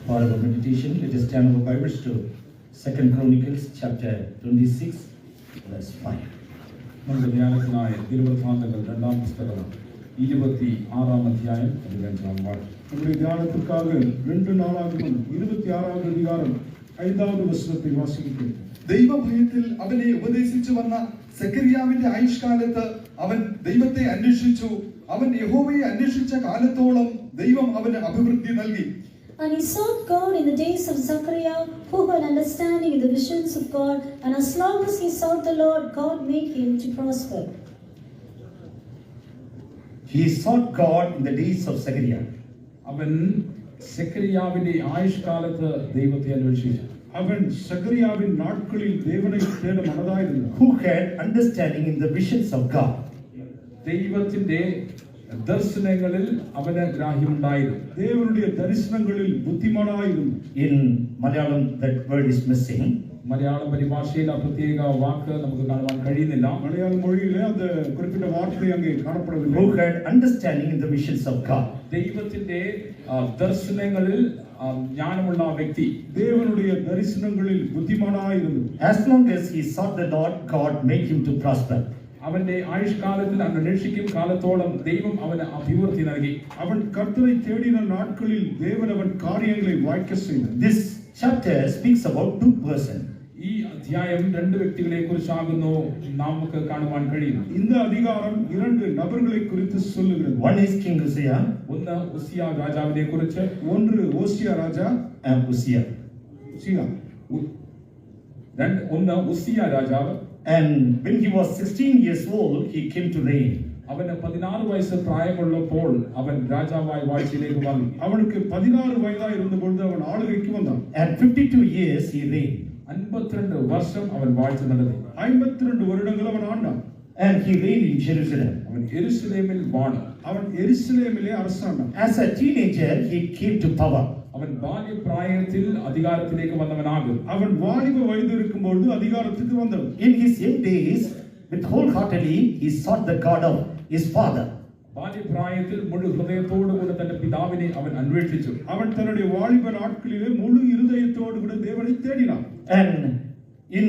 For our meditation, let us turn our Bibles to 2 Chronicles chapter 26, verse 5. നമ്മുടെ ധ്യാനത്തിനായ തിരുവൃത്താന്തങ്ങൾ 2-ാം പുസ്തകം 26-ാം അധ്യായം 15-ാം വാക്യം. நம்முடைய தியானத்திற்காக 2 நாளாகவும் 26வது அதிகாரம் 5வது വചനത്തെ വാസിക്കുന്നു. ദൈവഭയത്തിൽ അവനെ ഉപദേശിച്ചു വന്ന സെഖര്യാവിന്റെ ആയുഷ്കാലത്ത് അവൻ ദൈവത്തെ അന്വേഷിച്ചു. അവൻ യഹോവയെ അന്വേഷിച്ച കാലത്തോളം ദൈവം അവന് അഭിവൃദ്ധി നൽകി. And he sought God in the days of Zechariah, who had understanding in the visions of God, and as long as he sought the Lord, God made him to prosper. He sought God in the days of Zechariah. അവൻ സെഖര്യാവിന്റെ ആയുഷ്കാലത്ത് ദൈവത്തെ അന്വേഷിച്ചു. അവൻ സെഖര്യാവിൻ നാட்களில் தேவனை தேட மனதாயிருந்தான். Who had understanding in the visions of God. ദൈവത്തിന്റെ ദർശനങ്ങളിൽ അവന് ഗ്രാഹ്യമുണ്ടായിരുന്നു. தேவனுடைய தரிசனங்களில் புத்திமானாയിരുന്നു. In Malayalam, that word is missing. Malayalam പരിഭാഷയിൽ ആ പ്രത്യേക വാക്ക് നമുക്ക് കാണുവാൻ കഴിയുന്നില്ല. മലയാള മൊഴിയിലെ അത് குறிப்பிட்ட വാർത്ത അങ്ങേ കാണപ്പെടവില്ല. Who had understanding in the visions of God. ദൈവത്തിന്റെ ദർശനങ്ങളിൽ ജ്ഞാനമുള്ള വ്യക്തി. தேவனுடைய தரிசனங்களில் புத்திமானாയിരുന്നു. As long as he sought the Lord, God made him to prosper. അവന്റെ ആയുഷ്കാലത്തിൽ അവൻ അന്വേഷിക്കും കാലത്തോളം ദൈവം അവന് അഭിവൃദ്ധി നൽകി. അവൻ കർത്തரை തേടിന നാட்களில் தேவன் அவன் காரியங்களை வாய்க்க செய்தார். This chapter speaks about two persons. ഈ അധ്യായം 2 വ്യക്തികളെ കുറിച്ചാകുന്നു നമുക്ക് കാണുവാൻ കഴിയുന്നത്. இந்த அதிகாரம் 2 நபர்களை குறித்து சொல்லுகிறது. One is King Uzziah. ഒന്ന് ഉസിയ രാജാവിനെ കുറിച്ച്. ஒன்று ஓசியா ராஜா. Uzziah. ഒന്ന് ഉസിയ രാജാവ്. And when he was 16 years old, he came to reign. അവന് 16 വയസ്സ് പ്രായമുള്ളപ്പോൾ അവൻ രാജാവായി വാഴ്ചയിലേക്ക് വന്നു. അവനുക്ക് 16 വയസ്സായിരുന്ന പൊഴുது അവൻ ആളുകൾക്ക് വந்தான். At 52 years he reigned. 52 വർഷം അവൻ വാഴ്ച നടത്തി. 52 வருடங்கள் அவன் ஆண்டான். And he reigned in Jerusalem. അവൻ യെരൂശലേമിൽ വാണു. അവൻ യെരൂശലേമിലെ அரசாண்டான். As a teenager he came to power. അവൻ ബാല്യപ്രായത്തിൽ അധികാരത്തിലേക്ക് വന്നവനാകും. അവൻ വാലിബ വയതിൽ ഇരിക്കുമ്പോൾ അധികാരത്തിലേക്ക് വന്നവൻ. In his young days, with wholeheartedly he sought the God of his father. ബാല്യപ്രായത്തിൽ മുഴു ഹൃദയത്തോടുകൂടി തന്റെ പിതാവിനെ അവൻ അന്വേഷിച്ചു. അവൻ തന്റെ വാലിബ നാட்களிலே മുഴു ഹൃദയത്തോടുകൂടി ദൈവനെ തേടിനാൻ. And in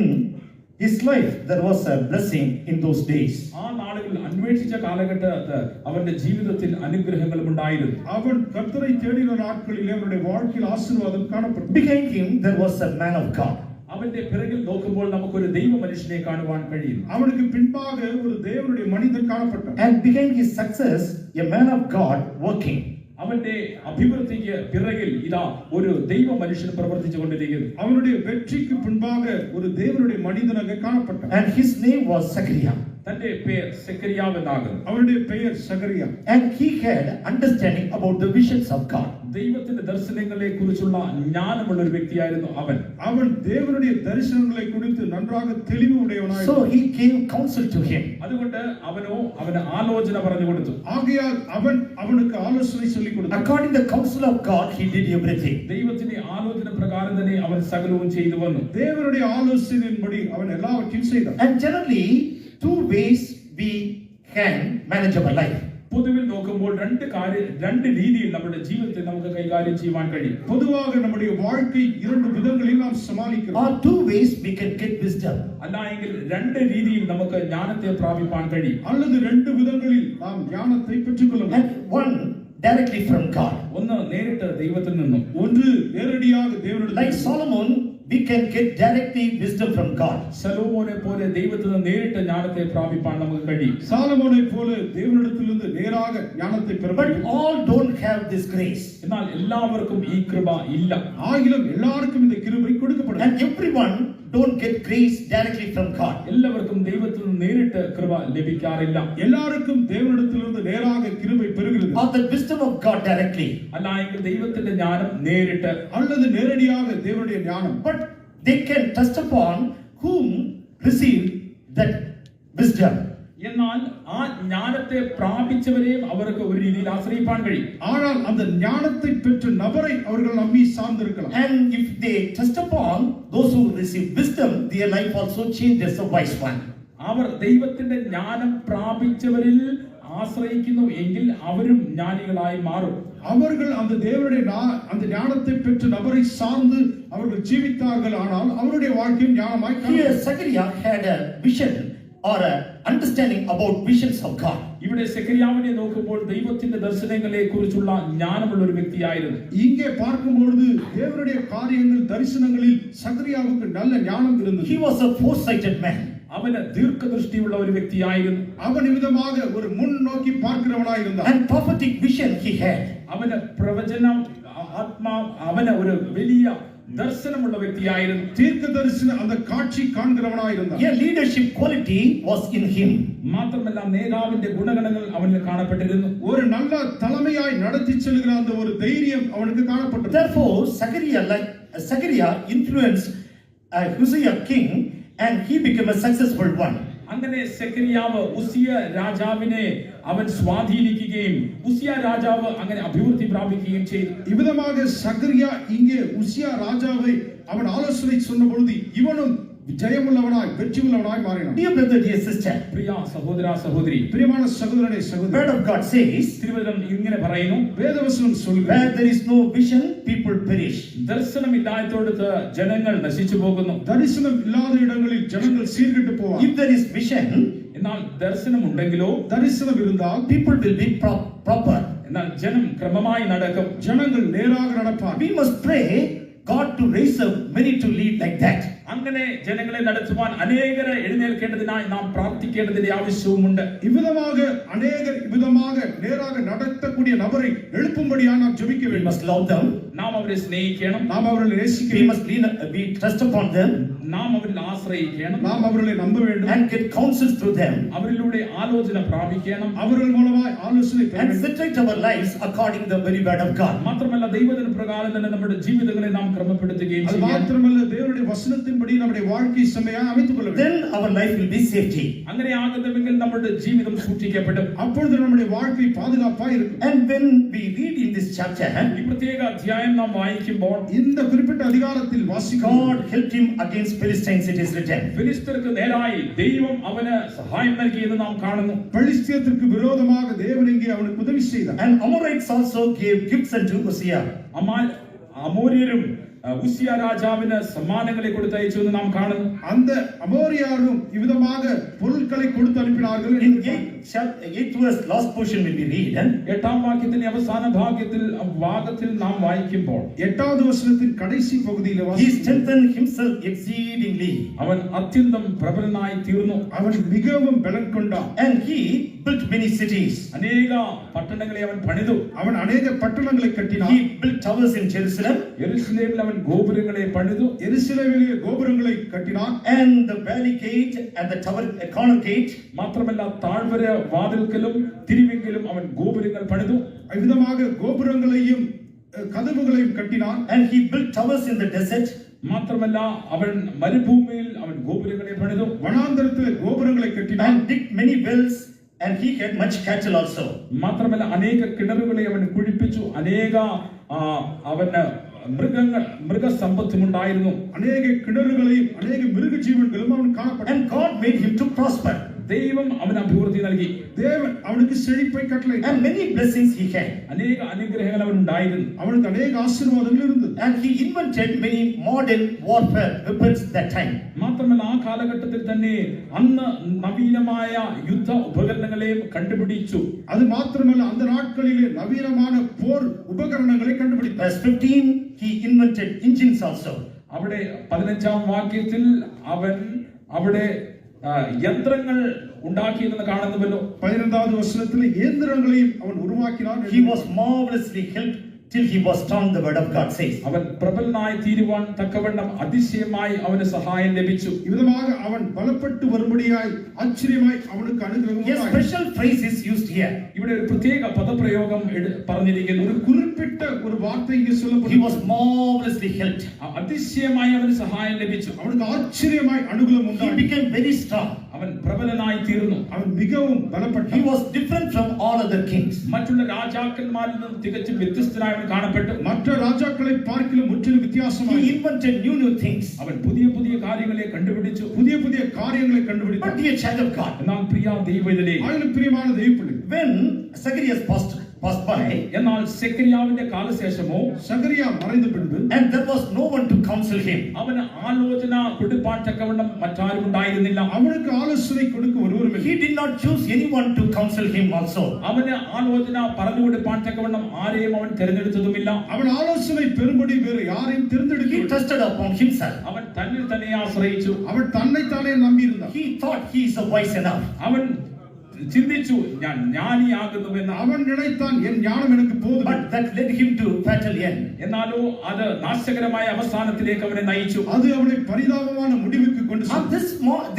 his life there was a blessing in those days. ആ നാളുകളിൽ അന്വേഷിച്ച കാലഘട്ടത്ത് അവന്റെ ജീവിതത്തിൽ അനുഗ്രഹങ്ങളും ഉണ്ടായിരുന്നു. അവൻ കർത്തരെ തേടിന നാட்களிலே അവന്റെ வாழ்க்கைയിൽ ആശീർവാദം കാണപ്പെട്ടു. Behind him there was a man of God. അവന്റെ പിറകിൽ നോക്കുമ്പോൾ നമുക്കൊരു ദൈവ മനുഷ്യനെ കാണുവാൻ കഴിയും. അവനുക്ക് പിൻപാക ഒരു ദേവനുடைய മനുഷ്യൻ കാണപ്പെട്ടു. And behind his success a man of God working. അവന്റെ അഭിവൃദ്ധിക്ക് പിറകിൽ ഇതാ ഒരു ദൈവ മനുഷ്യൻ പ്രവർത്തിച്ചു കൊണ്ടിരിക്കുന്നു. അവനുடைய வெற்றிக்கு പിൻപാക ഒരു ദേവനുடைய മനുഷ്യനാக കാണപ്പെട്ടു. And his name was Zechariah. തന്റെ പേർ സെഖര്യാവ് എന്നാകുന്നു. അവനുடைய பெயர் சகரியா. And he had understanding about the visions of God. ദൈവത്തിന്റെ ദർശനങ്ങളെ കുറിച്ചുള്ള ജ്ഞാനമുള്ള ഒരു വ്യക്തിയായിരുന്നു അവൻ. അവൻ ദേവനുடைய ദർശനങ്ങളെ കുറിച്ച് നന്നാக തെളിവ് ഉടയവനായിരുന്നു. So he gave counsel to him. അതുകൊണ്ട് അവന് ആലോചന പറഞ്ഞു കൊടുത്തു. ആകയാൽ അവൻ അവനുക്ക് ആലോചന ചൊല്ലി കൊടുത്തു. According to the counsel of God he did everything. ദൈവത്തിന്റെ ആലോചന പ്രകാരം തന്നെ അവൻ സകലവും ചെയ്തു വന്നു. ദേവനുடைய ആലോചനയിன்படி അവൻ എല്ലാവற்றையும் ചെയ്താൻ. And generally two ways we can manage our life. പൊതുവിൽ നോക്കുമ്പോൾ രണ്ട് രീതിയിൽ നമ്മുടെ ജീവിതത്തെ നമുക്ക് കൈകാര്യം ചെയ്യാൻ കഴിയും. പൊതുവാக நம்முடைய வாழ்க்கை இரண்டு விதங்களில் நாம் சமாளிக்கிறோம். Or two ways we can get wisdom. അല്ലായെങ്കിൽ രണ്ട് രീതിയിൽ നമുക്ക് ജ്ഞാനത്തെ പ്രാപിപ്പാൻ കഴിയും. அல்லது ரெண்டு விதங்களில் நாம் ஞானத்தை பெற்றுக்கொள்ளலாம். And one directly from God. ഒന്ന് നേരിട്ട് ദൈവത്തിൽ നിന്നും, ஒன்று நேரடியாக தேவனிடத்தில். Like Solomon, we can get directly wisdom from God. സലോമോനെ പോലെ ദൈവത്തിൽ നിന്ന് നേരിട്ട് ജ്ഞാനത്തെ പ്രാപിപ്പാൻ നമുക്ക് കഴിയും. சாலமோனை போல தேவனிடத்திலிருந்து நேராக ஞானத்தை பெற. But all don't have this grace. എന്നാൽ എല്ലാവർക്കും ഈ കൃപ ഇല്ല. ஆகிலும் எல்லாருக்கும் இந்த கிருபை கொடுக்கப்படும். And everyone don't get grace directly from God. എല്ലാവർക്കും ദൈവത്തിൽ നിന്ന് നേരിട്ട് കൃപ ലഭിക്കാറില്ല. எல்லாருக்கும் தேவனிடத்திலிருந்து நேராக கிருபை பெறுகிறது. Or the wisdom of God directly. അല്ലായെങ്കിൽ ദൈവത്തിന്റെ ജ്ഞാനം നേരിട്ട് அல்லது நேரடியாக தேவனுடைய ஞானம். But they can trust upon whom received that wisdom. എന്നാൽ ആ ജ്ഞാനത്തെ പ്രാപിച്ചവരെയും അവർക്ക് ഒരു രീതിയിൽ ആശ്രയിപ്പാൻ കഴിയും. ஆனால் அந்த ஞானத்தை பெற்ற நபரை அவர்கள் நம்பி சார்ந்திருக்கலாம். And if they trust upon those who receive wisdom, their life also changes a wise one. അവർ ദൈവത്തിന്റെ ജ്ഞാനം പ്രാപിച്ചവരിൽ ആശ്രയിക്കുന്നു എങ്കിൽ അവരും ജ്ഞാനികളായി മാറും. அவர்கள் அந்த தேவனுடைய அந்த ஞானத்தை பெற்று நபரை சார்ந்து அவர்கள் ஜீவித்தார்கள். ஆனால் அவருடைய வாழ்க்கையும் ஞானமாய் Here Zechariah had a vision or a understanding about visions of God. ഇവിടെ സെഖര്യാവിനെ നോക്കുമ്പോൾ ദൈവത്തിന്റെ ദർശനങ്ങളെ കുറിച്ചുള്ള ജ്ഞാനമുള്ള ഒരു വ്യക്തിയായിരുന്നു. இங்கே பார்க்கும்போது தேவனுடைய காரியங்கள் தரிசனங்களில் சகரியாவுக்கு நல்ல ஞானம் இருந்தது. He was a foresighted man. അവന് ദീർഘദൃഷ്ടിയുള്ള ഒരു വ്യക്തിയായിരുന്നു. அவன் விதமாக ஒரு முன் நோக்கி பார்க்கிறவனாய் இருந்தான். And prophetic vision he had. അവന് പ്രവചനം അവന് ഒരു വലിയ ദർശനമുള്ള വ്യക്തിയായിരുന്നു. தீர்க்க தரிசன அந்த காட்சி காண்கிறவனாய் இருந்தான். A leadership quality was in him. മാത്രമല്ല നേതാവിന്റെ ഗുണഗണങ്ങൾ അവനിൽ കാണപ്പെട്ടിരുന്നു. ஒரு நல்ல தலைமையாய் நடத்தி செல்கிற அந்த ஒரு தைரியம் அவனுக்கு காணப்பட்டது. Therefore Zechariah influenced Uzziah king and he became a successful one. അങ്ങനെ സെഖര്യാവ് ഉസിയ രാജാവിനെ അവൻ സ്വാധീനിക്കുകയും ഉസിയ രാജാവ് അങ്ങനെ അഭിവൃദ്ധി പ്രാപിക്കുകയും ചെയ്തു. இவ்விதமாக சகரியா இங்கே உசியா ராஜாவை அவன் ஆலோசனை சொன்ன பொழுது இவனும் ஜெயமுள்ளவனாய் வெற்றியுள்ளவனாய் மாறினான். Dear brother, dear sister, പ്രിയ സഹോദര സഹോദരി, பிரியமான சகோதரனே சகோதரி, word of God says, തിരുവചനം ഇങ്ങനെ പറയുന്നു, வேதவசனம் சொல்லுகிறது, where there is no vision people perish. ദർശനമില്ലാത്തടത്ത് ജനങ്ങൾ നശിച്ചു പോകുന്നു. தரிசனம் இல்லாத இடங்களில் ஜனங்கள் சீர்கெட்டு போவார்கள். If there is vision, എന്നാൽ ദർശനം ഉണ്ടെങ്കിലോ தரிசனம் இருந்தால் people will be proper. എന്നാൽ ജനം ക്രമമായി നടക്കും. ஜனங்கள் நேராக நடப்பார்கள். We must pray God to raise up many to lead like that. അങ്ങനെ ജനങ്ങളെ നടത്തുവാൻ അനേകരെ എഴുന്നേൽക്കേണ്ടതിനായി നാം പ്രാർത്ഥിക്കേണ്ടതിന്റെ ആവശ്യവുമുണ്ട്. இவ்விதமாக அநேகர் இவ்விதமாக நேராக நடத்தக்கூடிய நபரை எழுப்பும்படியாக நாம் ஜெபிக்க We வேண்டும். must love them. നാം അവരെ സ്നേഹിക്കണം. நாம் அவர்களை நேசிக்க We வேண்டும். must we trust upon them നാം അവരിൽ ആശ്രയിക്കണം. நாம் அவர்களை நம்ப வேண்டும். and get counsels through them അവരിലൂടെ ആലോചന പ്രാപിക്കണം. அவர்கள் மூலமாய் ஆலோசனை பெற and வேண்டும். situate our lives according to the very word of God. മാത്രമല്ല ദൈവത്തിന് പ്രകാരം തന്നെ നമ്മുടെ ജീവിതങ്ങളെ നാം ക്രമപ്പെടുത്തുകയും அது ചെയ്യണം. மாத்திரமல்ல தேவனுடைய வசனத்தின்படி நம்முடைய வாழ்க்கை செம்மையாக அமைத்துக் கொள்ள வேண்டும். Then our life will be safety. അങ്ങനെ ആകുന്നുവെങ്കിൽ നമ്മുടെ ജീവിതം സൂക്ഷിക്കപ്പെടും. அப்பொழுது நம்முடைய வாழ்க்கை பாதுகாப்பாய் இருக்கும். And when we read in this chapter, ഈ പ്രത്യേക അധ്യായം നാം വായിക്കുമ്പോൾ இந்த குறிப்பிட்ட அதிகாரத்தில் வாசிக்கும் God helped him against Philistines, it is written. ഫിലിസ്ത്യർക്ക് നേരായി ദൈവം അവന് സഹായം നൽകിയെന്ന് നാം കാണുന്നു. பெலிஸ்தியத்திற்கு விரோதமாக தேவன் இங்கே அவனுக்கு உதவி செய்தார். And Amorites also gave gifts unto Uzziah. അമോര്യരും Uzziah രാജാവിന് സമ്മാനങ്ങളെ കൊടുത്തയച്ചു എന്ന് നാം കാണുന്നു. அந்த அமோரியாரும் இவ்விதமாக பொருட்களை கொடுத்து அனுப்பினார்கள். In 8th verse, last portion will be read. 8ാം വാക്യത്തിന്റെ അവസാന ഭാഗത്തിൽ നാം വായിക്കുമ്പോൾ 8வது வசனத்தின் கடைசி பகுதியில் He வாசிக்கும், strengthened himself exceedingly അവൻ അത്യന്തം പ്രബലനായി തീർന്നു. அவன் மிகவும் பலன் கொண்டான். and he built many cities. അനേക പട്ടണങ്ങളെ അവൻ പണിതു. அவன் அநேக பட்டணங்களை கட்டினான். He built towers in Jerusalem യെരൂശലേമിൽ അവൻ ഗോപുരങ്ങളെ പണിതു. எருசலேமிலே கோபுரங்களை கட்டினான். and the valley gate and the tower corner gate. മാത്രമല്ല താഴ്വര വാതിൽക്കലും തിരുവെങ്കിലും അവൻ ഗോപുരങ്ങൾ പണിതു. இவ்விதமாக கோபுரங்களையும் கதவுகளையும் கட்டினான். and he built towers in the desert. മാത്രമല്ല അവൻ മരുഭൂമിയിൽ അവൻ ഗോപുരങ്ങളെ പണിതു. வனாந்தரத்திலே கோபுரங்களை கட்டினான். and digged many wells and he had much cattle also. മാത്രമല്ല അനേക കിണറുകളെ അവൻ കുഴിപ്പിച്ചു. അനേക അവന് മൃഗസമ്പത്തുമുണ്ടായിരുന്നു. அநேக கிணறுகளையும் அநேக மிருக ஜீவன்களும் அவன் காணப்பட்டான். and God made him to prosper. ദൈവം അവന് അഭിവൃദ്ധി നൽകി. தேவன் அவனுக்கு செழிப்பை கட்டளையிட்டார். and many blessings he had. അനേക അനുഗ്രഹങ്ങൾ അവൻ ഉണ്ടായിരുന്നു. அவனுக்கு அநேக ஆசீர்வாதங்கள் இருந்தது. and he invented many modern warfare weapons that time. മാത്രമല്ല ആ കാലഘട്ടത്തിൽ തന്നെ അന്ന് നവീനമായ യുദ്ധ ഉപകരണങ്ങളെയും കണ്ടുപിടിച്ചു. அது மாத்திரமல்ல, அந்த நாட்களிலே நவீனமான போர் உபகரணங்களை கண்டுபிடித்தார். verse 15 he invented engines also. അവിടെ 15ാം വാക്യത്തിൽ അവൻ അവിടെ യന്ത്രങ്ങൾ ഉണ്ടാക്കിയെന്ന് കാണുന്നുവല്ലോ. 15வது வசனத்திலே இயந்திரங்களையும் அவன் உருவாக்கினான். he was marvelously helped till he was strong, the word of God says. അവൻ പ്രബലനായി തീരുവാൻ തക്കവണ്ണം അതിശയമായി അവന് സഹായം ലഭിച്ചു. இவ்விதமாக அவன் பலப்பட்டு வரும்படியாய் ஆச்சரியமாய் அவனுக்கு அனுகிரகம் a உண்டாயிற்று. special phrase is used here. ഇവിടെ ഒരു പ്രത്യേക പദപ്രയോഗം പറഞ്ഞിരിക്കുന്നു. ஒரு குறிப்பிட்ட ஒரு வார்த்தை இங்கே he சொல்லப்படுகிறது. was marvelously helped. അതിശയമായി അവന് സഹായം ലഭിച്ചു. அவனுக்கு ஆச்சரியமாய் அனுகூலம் he உண்டாயிற்று. became very strong. അവൻ പ്രബലനായി തീർന്നു. அவன் மிகவும் he பலப்பட்டான். was different from all other kings. മറ്റുള്ള രാജാക്കന്മാരിൽ നിന്നും തികച്ചും വ്യത്യസ്തനായി അവൻ കാണപ്പെട്ടു. மற்ற ராஜாக்களை பார்க்கிலும் முற்றிலும் he வித்தியாசமாய் invented new things. അവൻ പുതിയ പുതിയ കാര്യങ്ങളെ കണ്ടുപിടിച്ചു. புதிய புதிய காரியங்களை but கண்டுபிடித்தான். dear child of God, എന്നാൽ പ്രിയ ദൈവജനേ, ஆயிலும் பிரியமான தெய்வப்பிள்ளை, When Zacharias passed by, എന്നാൽ സെക്കരിയാവിന്റെ കാലശേഷമോ சகரியா மறைந்த பின்பு and there was no one to counsel him. അവന് ആലോചന കൊടുപ്പാൻ തക്കവണ്ണം മറ്റാരും ഉണ്ടായിരുന്നില്ല. அவனுக்கு ஆலோசனை கொடுக்க ஒருவரும் இல்லை. He did not choose anyone to counsel him also. അവന് ആലോചന പറഞ്ഞു കൊടുപ്പാൻ തക്കവണ്ണം ആരെയും അവൻ തിരഞ്ഞെടുത്തതുമില്ല. அவன் ஆலோசனை பெறும்படி வேறு யாரையும் He தேர்ந்தெடுக்கவில்லை. trusted upon himself. അവൻ തന്നിൽ തന്നെ ആശ്രയിച്ചു. அவன் தன்னைத்தானே நம்பியிருந்தான். He thought he is wise enough. അവൻ ചിന്തിച്ചു ഞാൻ ജ്ഞാനിയാകുന്നുവെന്ന്. அவன் நினைத்தான் என் ஞானம் எனக்கு போதும். But that led him to fatal end. എന്നാലോ അത് നാശകരമായ അവസാനത്തിലേക്ക് അവനെ നയിച്ചു. அது அவனை பரிதாபமான முடிவுக்கு கொண்டு At சென்றது.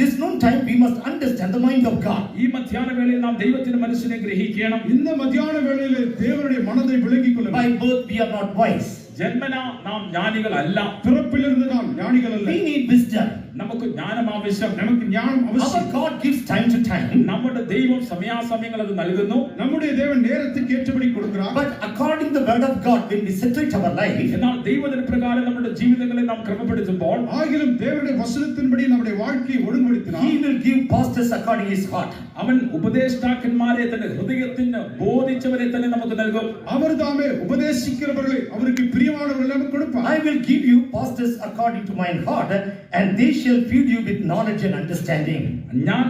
this noon time, we must understand the mind of God. ഈ മധ്യാഹ്ന വേളയിൽ നാം ദൈവത്തിന്റെ മനസ്സിനെ ഗ്രഹിക്കണം. இந்த மத்தியான வேளையிலே தேவனுடைய மனதை விளங்கிக் கொள்ள By வேண்டும். birth, we are not wise. ജന്മന നാം ജ്ഞാനികളല്ല. பிறப்பிலிருந்து நாம் ஞானிகள் அல்ல. We need wisdom. നമുക്ക് ജ്ഞാനം ആവശ്യം. நமக்கு ஞானம் Our அவசியம். God gives time to time. നമ്മുടെ ദൈവം സമയാസമയങ്ങൾ അത് നൽകുന്നു. நம்முடைய தேவன் நேரத்துக்கு ஏற்றபடி கொடுக்கிறார். But according to the word of God, when we situate our life, എന്നാൽ ദൈവത്തിന്റെ പ്രകാരം നമ്മുടെ ജീവിതങ്ങളെ നാം ക്രമപ്പെടുത്തുമ്പോൾ ஆகிலும் தேவனுடைய வசனத்தின்படி நம்முடைய வாழ்க்கையை ஒழுங்குபடுத்தினார். He will give pastors according his heart. അവൻ ഉപദേഷ്ടാക്കന്മാരെ തന്നെ ഹൃദയത്തിന് ബോധിച്ചവരെ തന്നെ നമുക്ക് നൽകും. அவர் தாமே உபதேசிக்கிறவர்களை அவருக்கு பிரியமானவர்களை நமக்கு கொடுப்பார். I will give you pastors according to my heart, and they shall feed you with knowledge and understanding. ഞാൻ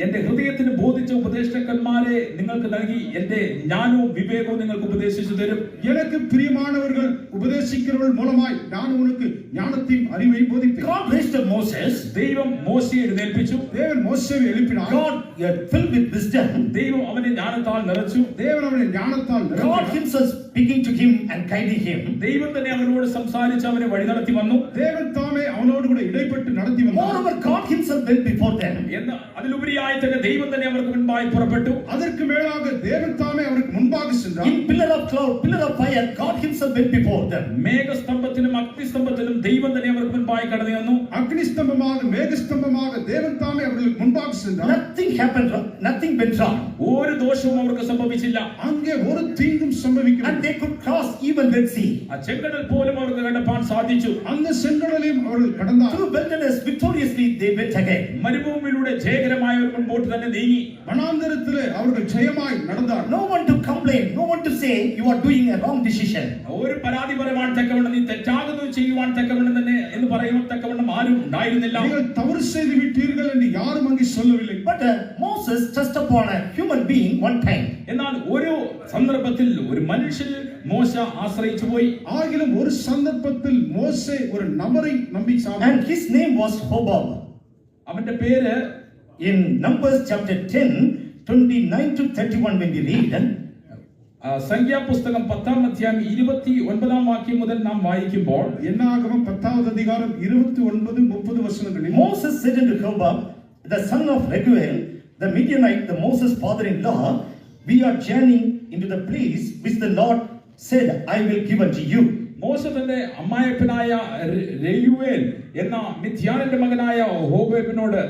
എന്റെ ഹൃദയത്തിന് ബോധിച്ച ഉപദേഷ്ടാക്കന്മാരെ നിങ്ങൾക്ക് നൽകി എന്റെ ജ്ഞാനവും വിവേകവും നിങ്ങൾക്ക് ഉപദേശിച്ചു തരും. எனக்கு பிரியமானவர்கள் உபதேசிக்கிறவர்கள் மூலமாய் நான் உனக்கு ஞானத்தையும் அறிவையும் போதிப்பேன். God raised up Moses. ദൈവം മോശയെ എഴുന്നേൽപ്പിച്ചു. தேவன் மோசேயை எழுப்பினார். God filled with wisdom. ദൈവം അവനെ ജ്ഞാനത്താൽ നിറച്ചു. தேவன் அவனை ஞானத்தால் God நிரப்பினார். himself speaking to him and guiding him. ദൈവം തന്നെ അവനോട് സംസാരിച്ച് അവനെ വഴി നടത്തി വന്നു. தேவன் தாமே அவனோடு கூட இடைப்பட்டு நடத்தி வந்தார். Moreover, God himself went before them. എന്ന് അതിലുപരിയായി തന്നെ ദൈവം തന്നെ അവർക്ക് മുൻപായി പുറപ്പെട്ടു. அதற்கு மேலாக தேவன் தாமே அவருக்கு முன்பாக சென்றார். In pillar of cloud, pillar of fire, God himself went before them. മേഘസ്തംഭത്തിലും അഗ്നിസ്തംഭത്തിലും ദൈവം തന്നെ അവർക്ക് മുൻപായി കടന്നു വന്നു. அக்னிஸ்தம்பமாக மேகஸ்தம்பமாக தேவன் தாமே அவர்களுக்கு முன்பாக சென்றார். Nothing happened, nothing went wrong. ഒരു ദോഷവും അവർക്ക് സംഭവിച്ചില്ല. அங்கே ஒரு தீங்கும் சம்பவிக்கவில்லை. And they could cross even Red Sea. ആ ചെങ്കടൽ പോലും അവർക്ക് കടപ്പാൻ സാധിച്ചു. அந்த செங்கடலையும் அவர்கள் கடந்தார். Through wilderness, victoriously they went again. മരുഭൂമിയിലൂടെ ജയകരമായി അവർ മുൻപോട്ട് തന്നെ നീങ്ങി. வனாந்தரத்திலே அவர்கள் ஜெயமாய் நடந்தார். No one to complain, no one to say you are doing a wrong decision. ഒരു പരാതി പറയുവാൻ തക്കവണ്ണം നീ തെറ്റാകുന്നു ചെയ്യുവാൻ തക്കവണ്ണം തന്നെ എന്ന് പറയുവാൻ തക്കവണ്ണം ആരും ഉണ്ടായിരുന്നില്ല. நீங்கள் தவறு செய்து விட்டீர்கள் என்று யாரும் அங்கே சொல்லவில்லை. But Moses touched upon a human being one time. എന്നാൽ ഒരു സന്ദർഭത്തിൽ ഒരു മനുഷ്യനിൽ മോശ ആശ്രയിച്ചു പോയി. ஆகிலும் ஒரு சந்தர்ப்பத்தில் மோசே ஒரு நபரை நம்பி சார்ந்தார். And his name was Hobab. അവന്റെ പേര് In Numbers chapter 10, 29 to 31 when we read, സംഖ്യാപുസ്തകം 10-ാം അധ്യായം 29-ാം വാക്യം മുതൽ നാം വായിക്കുമ്പോൾ என்னாகமம் 10வது அதிகாரம் 29-30 வசனங்களில் Moses said unto Hobab, the son of Reguel, the Midianite, the Moses' father-in-law, we are journeying into the place which the Lord said, I will give unto you. മോശ തന്റെ അമ്മായപ്പനായ രയൂവേൽ എന്ന മിദ്യാനിന്റെ മകനായ ഹോബേബിനോട്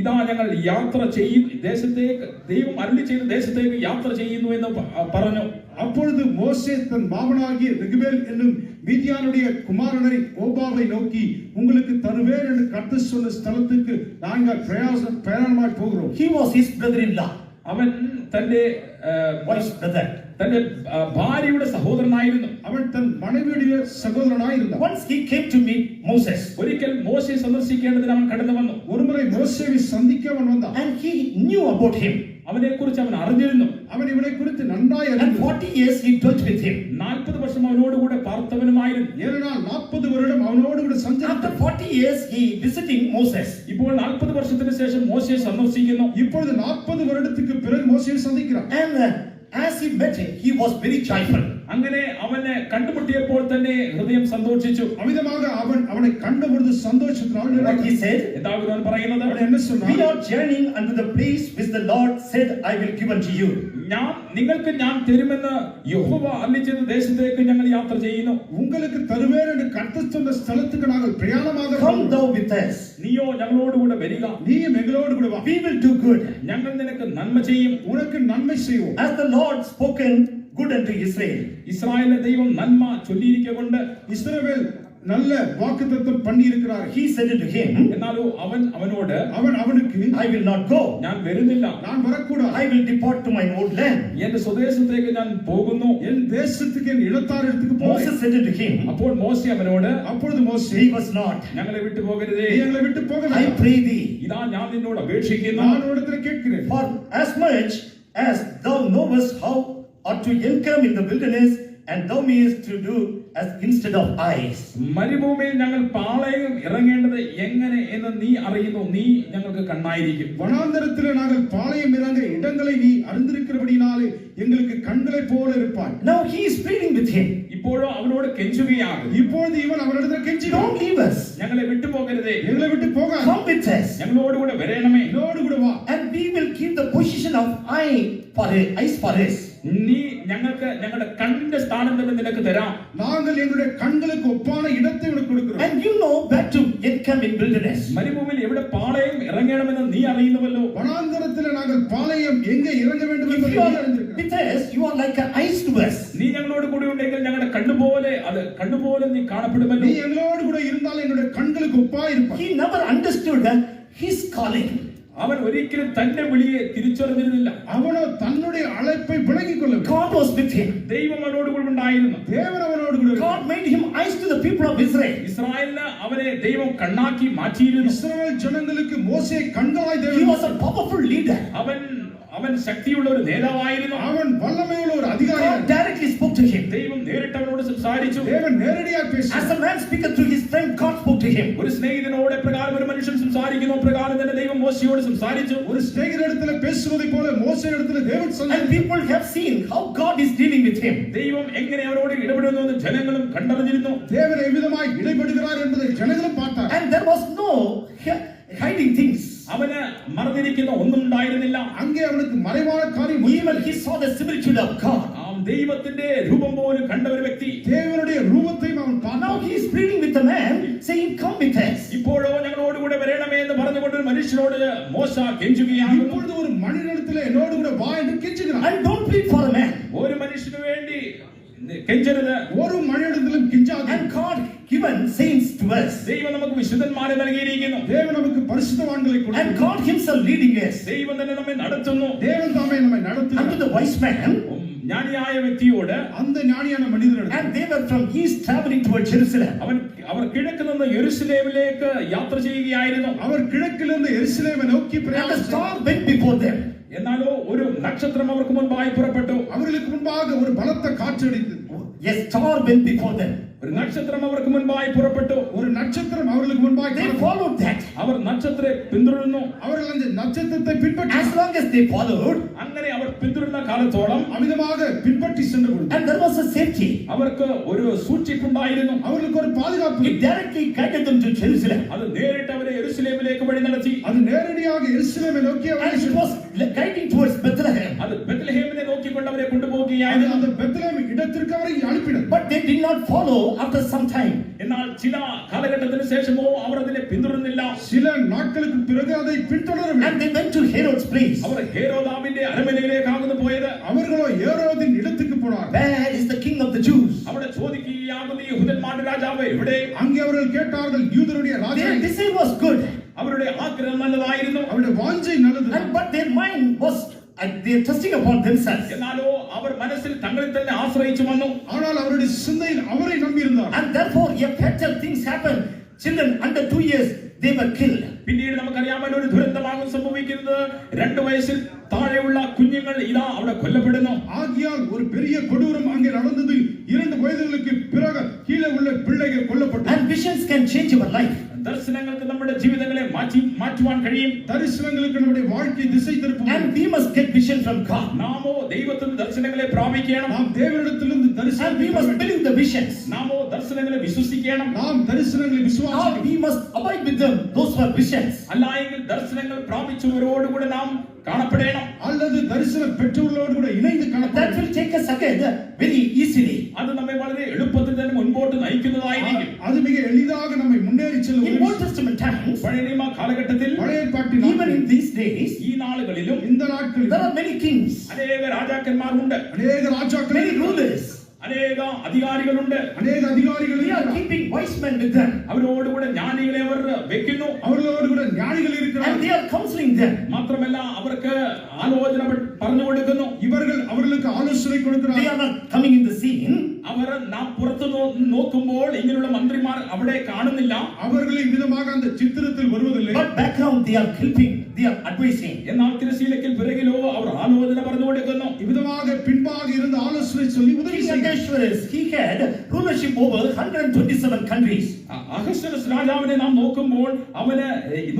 ഇതാ ഞങ്ങൾ യാത്ര ചെയ്യും ദേശത്തേക്ക് ദൈവം അരുളി ചെയ്ത ദേശത്തേക്ക് യാത്ര ചെയ്യുന്നു എന്ന് പറഞ്ഞു. அப்பொழுது மோசே தன் மாமனாகிய ரெகுவேல் என்னும் மீதியானுடைய குமாரனை ஓபாவை நோக்கி உங்களுக்கு தருவேன் என்று கர்த்தர் சொன்ன ஸ்தலத்துக்கு நாங்கள் பிரயாணமாய் போகிறோம். He was his brother-in-law. അവൻ തന്റെ Wife's brother. തന്റെ ഭാര്യയുടെ സഹോദരനായിരുന്നു. அவன் தன் மனைவியுடைய சகோதரனாய் இருந்தான். Once he came to meet Moses. ഒരിക്കൽ മോശയെ സന്ദർശിക്കേണ്ടതിന് അവൻ കടന്നു വന്നു. ஒருமுறை மோசேவை சந்திக்க அவன் வந்தான். And he knew about him. അവനെ കുറിച്ച് അവൻ അറിഞ്ഞിരുന്നു. அவன் இவனை குறித்து நன்றாய் And அறிந்தான். 40 years he dwelt with him. 40 വർഷം അവനോടുകൂടെ പാർത്തവനുമായിരുന്നു. ஏனென்றால் 40 வருடம் அவனோடு கூட After சஞ்சரித்தான். 40 years he visiting Moses. ഇപ്പോൾ 40 വർഷത്തിന് ശേഷം മോശയെ സന്ദർശിക്കുന്നു. இப்பொழுது 40 வருடத்துக்கு பிறகு மோசேயை சந்திக்கிறான். And as he met him, he was very joyful. അങ്ങനെ അവനെ കണ്ടുമുട്ടിയപ്പോൾ തന്നെ ഹൃദയം സന്തോഷിച്ചു. அமிதமாக அவனை கண்டபொழுது சந்தோஷத்தினால் What he நிறைந்தார். said? എന്താകുന്നു അവൻ പറയുന്നത്? அவன் என்ன சொன்னான்? We are journeying unto the place which the Lord said, I will give unto you. നിങ്ങൾക്ക് ഞാൻ തരുമെന്ന് യഹോവ അരുളിച്ചെയ്ത ദേശത്തേക്ക് ഞങ്ങൾ യാത്ര ചെയ്യുന്നു. உங்களுக்கு தருவேன் என்று கர்த்தர் சொன்ன ஸ்தலத்துக்கு நாங்கள் பிரயாணமாக Come போகிறோம். thou with us. നീയോ ഞങ്ങളോടുകൂടെ വരിക. நீயும் எங்களோடு கூட வா. We will do good. ഞങ്ങൾ നിനക്ക് നന്മ ചെയ്യും. உனக்கு நன்மை செய்வோம். As the Lord spoken good unto Israel. ഇസ്രായേലിലെ ദൈവം നന്മ ചൊല്ലിയിരിക്കൊണ്ട് இஸ்ரவேல் நல்ல வாக்குத்தத்தம் பண்ணி இருக்கிறார். He said to him, എന്നാലോ അവനോട് அவனுக்கு I will not go. ഞാൻ വരുന്നില്ല, நான் வரக்கூடாது, I will depart to my old land. എന്റെ സ്വദേശത്തേക്ക് ഞാൻ പോകുന്നു. என் தேசத்துக்கு என் இடத்தாரிடத்துக்கு போறேன். Moses said to him, അപ്പോൾ മോശെ അവനോട് அப்பொழுது மோசே, leave us not. ഞങ്ങളെ വിട്ടു പോകരുതേ, நீ எங்களை விட்டு போக I வேண்டாம். pray thee, ഇതാ ഞാൻ നിന്നോട് അപേക്ഷിക്കുന്നു. நான் உன்னிடத்தில் கேட்கிறேன். for as much as thou knowest how ought to encamp in the wilderness, and thou mayest to do as instead of eyes. മരുഭൂമിയിൽ ഞങ്ങൾ പാളയം ഇറങ്ങേണ്ടത് എങ്ങനെ എന്ന് നീ അറിയുന്നു, നീ ഞങ്ങൾക്ക് കണ്ണായിരിക്കും. வனாந்தரத்திலே நாங்கள் பாளையம் இறங்க இடங்களை நீ அறிந்திருக்கிறபடினாலே எங்களுக்கு கண்களை போல இருப்பாய். Now he is pleading with him, ഇപ്പോഴോ അവനോട് കെഞ്ചുകയാണ്, இப்பொழுது இவன் அவரிடத்தில் கெஞ்சினான், don't leave us, ഞങ്ങളെ വിട്ടുപോകരുതേ, எங்களை விட்டு போகாத, come with us, ഞങ്ങളോടുകൂടെ വരണമേ, என்னோடு கூட வா. and we will keep the position of eyes for us. നീ ഞങ്ങൾക്ക് ഞങ്ങളുടെ കണ്ണിന്റെ സ്ഥാനം തന്നെ നിനക്ക് തരാം. நாங்கள் எங்களுடைய கண்களுக்கு ஒப்பான இடத்தை உனக்கு கொடுக்கிறோம். And you know where to encamp in wilderness. മരുഭൂമിയിൽ എവിടെ പാളയം ഇറങ്ങണമെന്ന് നീ അറിയുന്നുവല്ലോ. வனாந்தரத்திலே நாங்கள் பாளையம் எங்கே இறங்க வேண்டும் If என்பதை you நீ are அறிந்திருக்கிறாய். with us, you are like an eyes to us. നീ ഞങ്ങളോട് കൂടി ഉണ്ടെങ്കിൽ ഞങ്ങളുടെ കണ്ണുപോലെ നീ കാണപ്പെടുമല്ലോ. நீ எங்களோடு கூட இருந்தால் எங்களுடைய கண்களுக்கு ஒப்பாய் இருப்பாய். He never understood his calling. അവൻ ഒരിക്കലും തന്റെ വിളിയെ തിരിച്ചറിഞ്ഞിരുന്നില്ല. அவனோ தன்னுடைய அழைப்பை விளங்கிக் கொள்ளவில்லை. God was with him. ദൈവം അവനോട് കൂടി ഉണ്ടായിരുന്നു. தேவன் அவனோடு கூட இருந்தார். God made him eyes to the people of Israel. ഇസ്രായേലിന് അവനെ ദൈവം കണ്ണാക്കി മാറ്റിയിരുന്നു. இஸ்ரவேல் ஜனங்களுக்கு மோசே கண்களாய் He தேவன் was a powerful leader. അവൻ ശക്തിയുള്ള ഒരു നേതാവായിരുന്നു. அவன் வல்லமையுள்ள ஒரு அதிகாரி. God directly spoke to him. ദൈവം നേരിട്ട് അവനോട് സംസാരിച്ചു. தேவன் நேரடியாக பேசினார். As a man speaketh through his friend, God spoke to him. ഒരു സ്നേഹിതനോട് പ്രകാരം ഒരു മനുഷ്യൻ സംസാരിക്കുന്നു, പ്രകാരം തന്നെ ദൈവം മോശയോട് സംസാരിച്ചു. ஒரு ஸ்நேகிதரிடத்தில் பேசுவதை போல மோசேயிடத்தில் தேவன் And சொன்னார். people have seen how God is dealing with him. ദൈവം എങ്ങനെ അവരോട് ഇടപെടുന്നു എന്ന് ജനങ്ങളും കണ്ടറിഞ്ഞിരുന്നു. தேவன் எவ்விதமாய் இடைபடுகிறார் என்பதை ஜனங்களும் பார்த்தார். And there was no hiding things. അവന് മറന്നിരിക്കുന്ന ഒന്നും ഉണ്ടായിരുന്നില്ല. அங்கே அவனுக்கு மறைவான காரியம் Even he saw the similitude of God. ദൈവത്തിന്റെ രൂപം പോലും കണ്ട ഒരു വ്യക്തി. தேவனுடைய ரூபத்தையும் அவன் பார்த்தான். Now he is pleading with the man, saying, come with us. ഇപ്പോഴോ ഞങ്ങളോടുകൂടെ വരണമേ എന്ന് പറഞ്ഞുകൊണ്ട് ഒരു മനുഷ്യനോട് മോശ കെഞ്ചുകയാണ്. இப்பொழுது ஒரு மனிதனிடத்தில் என்னோடு கூட வா என்று கெஞ்சுகிறான். And don't plead for a man. ഒരു മനുഷ്യന് വേണ്ടി കെഞ്ചരുത്. ஒரு மனிதனிடத்திலும் கெஞ்சாதே. And God given saints to us. ദൈവം നമുക്ക് വിശുദ്ധന്മാരെ നൽകിയിരിക്കുന്നു. தேவன் நமக்கு பரிசுத்தவான்களை And கொடுத்தார். God himself leading us. ദൈവം തന്നെ നമ്മെ നടത്തുന്നു. தேவன் தாமே நம்மை Unto நடத்துகிறார். the wise man. ജ്ഞാനിയായ വ്യക്തിയോട് அந்த ஞானியான மனிதனிடம் And they were from east traveling toward Jerusalem. അവർ കിഴക്ക് നിന്ന് യെരൂശലേമിലേക്ക് യാത്ര ചെയ്യുകയായിരുന്നു. அவர் கிழக்கிலிருந்து எருசலேமை நோக்கி And the பிரயாணம் star went before them. എന്നാലോ ഒരു നക്ഷത്രം അവർക്ക് മുൻപായി പുറപ്പെട്ടു. அவர்களுக்கு முன்பாக ஒரு பலத்த காற்றடித்தது. A star went before them. ഒരു നക്ഷത്രം അവർക്ക് മുൻപായി പുറപ്പെട്ടു. ஒரு நட்சத்திரம் அவர்களுக்கு முன்பாக They காணப்பட்டது. followed that. അവർ നക്ഷത്രത്തെ പിന്തുടർന്നു. அவர்கள் அந்த நட்சத்திரத்தை பின்பற்றி As long as they followed, അങ്ങനെ അവർ പിന്തുടർന്ന കാലത്തോളം அமிதமாக பின்பற்றி சென்ற பொழுது and there was a safety. അവർക്ക് ഒരു സൂക്ഷിപ്പുണ്ടായിരുന്നു. அவர்களுக்கு ஒரு பாதுகாப்பு. It directly guided them to Jerusalem. അത് നേരിട്ട് അവരെ യെരൂശലേമിലേക്ക് വഴി നടത്തി. அது நேரடியாக எருசலேமை நோக்கி And அவரை it was guiding towards Bethlehem. അത് ബെത്ലഹേമിനെ നോക്കിക്കൊണ്ട് അവരെ அது കൊണ്ടുപോവുകയായിരുന്നു. அந்த பெத்லகேம் இடத்திற்கு அவரை அனுப்பினார். But they did not follow after some time. എന്നാൽ ചില കാലഘട്ടത്തിന് ശേഷമോ അവർ അതിനെ പിന്തുടർന്നില്ല. சில நாட்களுக்கு பிறகு அதை பின்தொடரவில்லை. And they went to Herod's place. അവർ ഹേരോദാമിന്റെ അരമനയിലേക്കാകുന്നു പോയത്. அவர்களோ ஏரோதின் இடத்துக்கு போனார். Where is the king of the Jews? അവിടെ ചോദിക്കുകയാകുന്നു യഹൂദന്മാരുടെ രാജാവ് എവിടെ? அங்கே அவர்கள் கேட்டார்கள் யூதருடைய ராஜா. Their desire was good. അവരുടെ ആഗ്രഹം നല്ലതായിരുന്നു. அவருடைய வாஞ்சை நல்லது. But their mind was, they are trusting upon themselves. എന്നാലോ അവർ മനസ്സിൽ തങ്ങളിൽ തന്നെ ആശ്രയിച്ചു വന്നു. ஆனால் அவருடைய சிந்தையில் அவரை நம்பியிருந்தார். And therefore, a fatal things happened. Children under 2 years, they were killed. പിന്നീട് നമുക്കറിയാമല്ലോ ഒരു ദുരന്തമാകും സംഭവിക്കുന്നത്. 2 വയസ്സിൽ താഴെയുള്ള കുഞ്ഞുങ്ങൾ ഇതാ അവിടെ കൊല്ലപ്പെടുന്നു. ஆகியால் ஒரு பெரிய கொடூரம் அங்கே நடந்தது. 2 வயதுகளுக்கு பிறகு கீழே உள்ள பிள்ளைகள் கொல்லப்பட்டனர். And visions can change our life. ദർശനങ്ങൾക്ക് നമ്മുടെ ജീവിതങ്ങളെ മാറ്റുവാൻ കഴിയും. தரிசனங்களுக்கு நம்முடைய வாழ்க்கை திசை திருப்பும். And we must get vision from God. നാമോ ദൈവത്തിൽ ദർശനങ്ങളെ പ്രാപിക്കണം. நாம் தேவனிடத்திலிருந்து And தரிசனம் we must believe the visions. നാമോ ദർശനങ്ങളെ വിശ്വസിക്കണം. நாம் தரிசனங்களை Or விசுவாசிக்கிறோம். we must abide with them, those who are visions. അല്ലായെങ്കിൽ ദർശനങ്ങൾ പ്രാപിച്ചവരോടുകൂടെ നാം കാണപ്പെടണം. அல்லது தரிசனம் பெற்றவர்களோடு கூட இணைந்து That காணப்படும். will take us ahead very easily. അത് നമ്മെ വളരെ എളുപ്പത്തിൽ തന്നെ മുൻപോട്ട് നയിക്കുന്നതായിരിക്കും. அது மிக எளிதாக நம்மை முன்னேறி செல்லும். In Old Testament times, പഴയ നിയമ കാലഘട്ടത്തിൽ பழைய ஏற்பாட்டில் even in these days, ഈ നാളുകളിലും இந்த நாட்களில் there are many kings, അനേക രാജാക്കന്മാരുണ്ട്, அநேக ராஜாக்கள், many rulers. അനേക അധികാരികളുണ്ട്. அநேக அதிகாரிகள் They are keeping wise men with them. അവരോടുകൂടെ ജ്ഞാനികളെ അവർ വെക്കുന്നു. அவர்களோடு கூட ஞானிகள் இருக்கிறார்கள். And they are counseling them. മാത്രമല്ല അവർക്ക് ആലോചന പറഞ്ഞു കൊടുക്കുന്നു. இவர்கள் அவர்களுக்கு ஆலோசனை They கொடுக்கிறார்கள். are not coming in the scene. അവർ നാം പുറത്തു നോക്കുമ്പോൾ ഇങ്ങനെയുള്ള മന്ത്രിമാർ അവിടെ കാണുന്നില്ല. அவர்களை விதமாக அந்த சித்திரத்தில் வருவதில்லை. But background they are helping, they are advising. എന്നാൽ തിരശ്ശീലയ്ക്ക് പിറകിലോ അവർ ആലോചന പറഞ്ഞു കൊടുക്കുന്നു. இவ்விதமாக பின்பாக இருந்து ஆலோசனை சொல்லி உதவி King செய்கிறார். Ahasuerus, he had rulership over 127 countries. അഹശ്വേരോസ് രാജാവിനെ നാം നോക്കുമ്പോൾ അവന്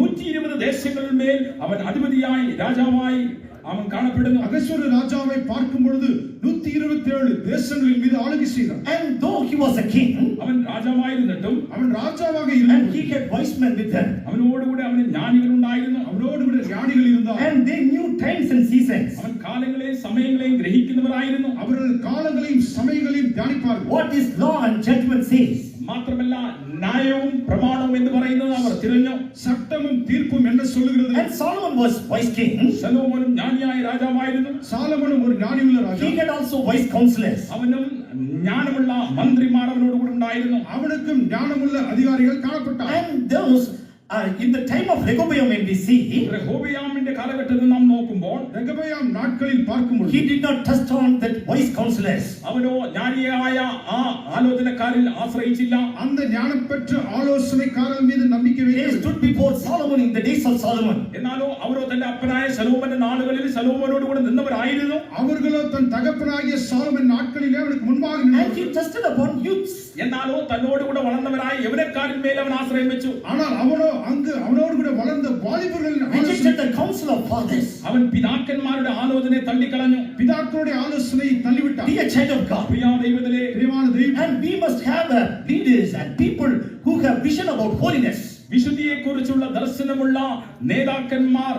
120 ദേശങ്ങളിന്മേൽ അവൻ അധിപതിയായി രാജാവായി അവൻ കാണപ്പെടുന്നു. அகஸ்வேரு ராஜாவை பார்க்கும் பொழுது 127 தேசங்களின் மீது ஆளுகை செய்தார். And though he was a king, അവൻ രാജാവായിരുന്നിട്ടും அவன் ராஜாவாக and இருந்தான். he had wise men with them, അവനോടുകൂടെ അവന് ജ്ഞാനികൾ ഉണ്ടായിരുന്നു. அவனோடு கூட ஞானிகள் இருந்தார். and they knew times and seasons. അവൻ കാലങ്ങളെയും സമയങ്ങളെയും ഗ്രഹിക്കുന്നവരായിരുന്നു. அவர்கள் காலங்களையும் சமயங்களையும் தியானிப்பார்கள். What is law and judgment says. മാത്രമല്ല ന്യായവും പ്രമാണവും എന്ന് പറയുന്നത് അവർ തിരിഞ്ഞു. சட்டமும் தீர்ப்பும் என்ன சொல்லுகிறது? And Solomon was wise king. ശലോമോനും ജ്ഞാനിയായ രാജാവായിരുന്നു. சாலமோனும் ஒரு ஞானியுள்ள ராஜா. He had also wise counselors. അവനും ജ്ഞാനമുള്ള മന്ത്രിമാർ അവനോടുകൂടെ ഉണ്ടായിരുന്നു. அவனுக்கும் ஞானமுள்ள அதிகாரிகள் காணப்பட்டார். And those in the time of Rehoboam when we see, റെഹോബിയാമിന്റെ കാലഘട്ടത്തിൽ നാം നോക്കുമ്പോൾ ரெகபயாம் நாட்களில் பார்க்கும் பொழுது he did not trust on that wise counselors. അവനോ ജ്ഞാനിയായ ആ ആലോചനക്കാരിൽ ആശ്രയിച്ചില്ല. அந்த ஞானம் பெற்ற ஆலோசனைக்காரர் மீது நம்பிக்கை They வைத்து stood before Solomon in the days of Solomon. എന്നാലോ അവരോ തന്റെ അപ്പനായ ശലോമോന്റെ നാളുകളിൽ ശലോമോനോട് കൂടെ നിന്നവരായിരുന്നു. அவர்களோ தன் தகப்பனாகிய சாலமன் நாட்களிலே அவனுக்கு முன்பாக And நின்றார்கள். he trusted upon youths. എന്നാലോ തന്നോടുകൂടെ വളർന്നവരായ യൗവനക്കാരിന്മേൽ അവൻ ആശ്രയം വെച്ചു. ஆனால் அவனோடு கூட வளர்ந்த வாலிபர்களின் Rejected the counsel of fathers. അവൻ പിതാക്കന്മാരുടെ ആലോചനയെ തള്ളിക്കളഞ്ഞു. பிதாக்களுடைய ஆலோசனையை தள்ளிவிட்டார். Be a child of God. പ്രിയ ദൈവത്തിലെ பிரியமான தெய்வம், And we must have leaders and people who have vision about holiness. വിശുദ്ധിയെ കുറിച്ചുള്ള ദർശനമുള്ള നേതാക്കന്മാർ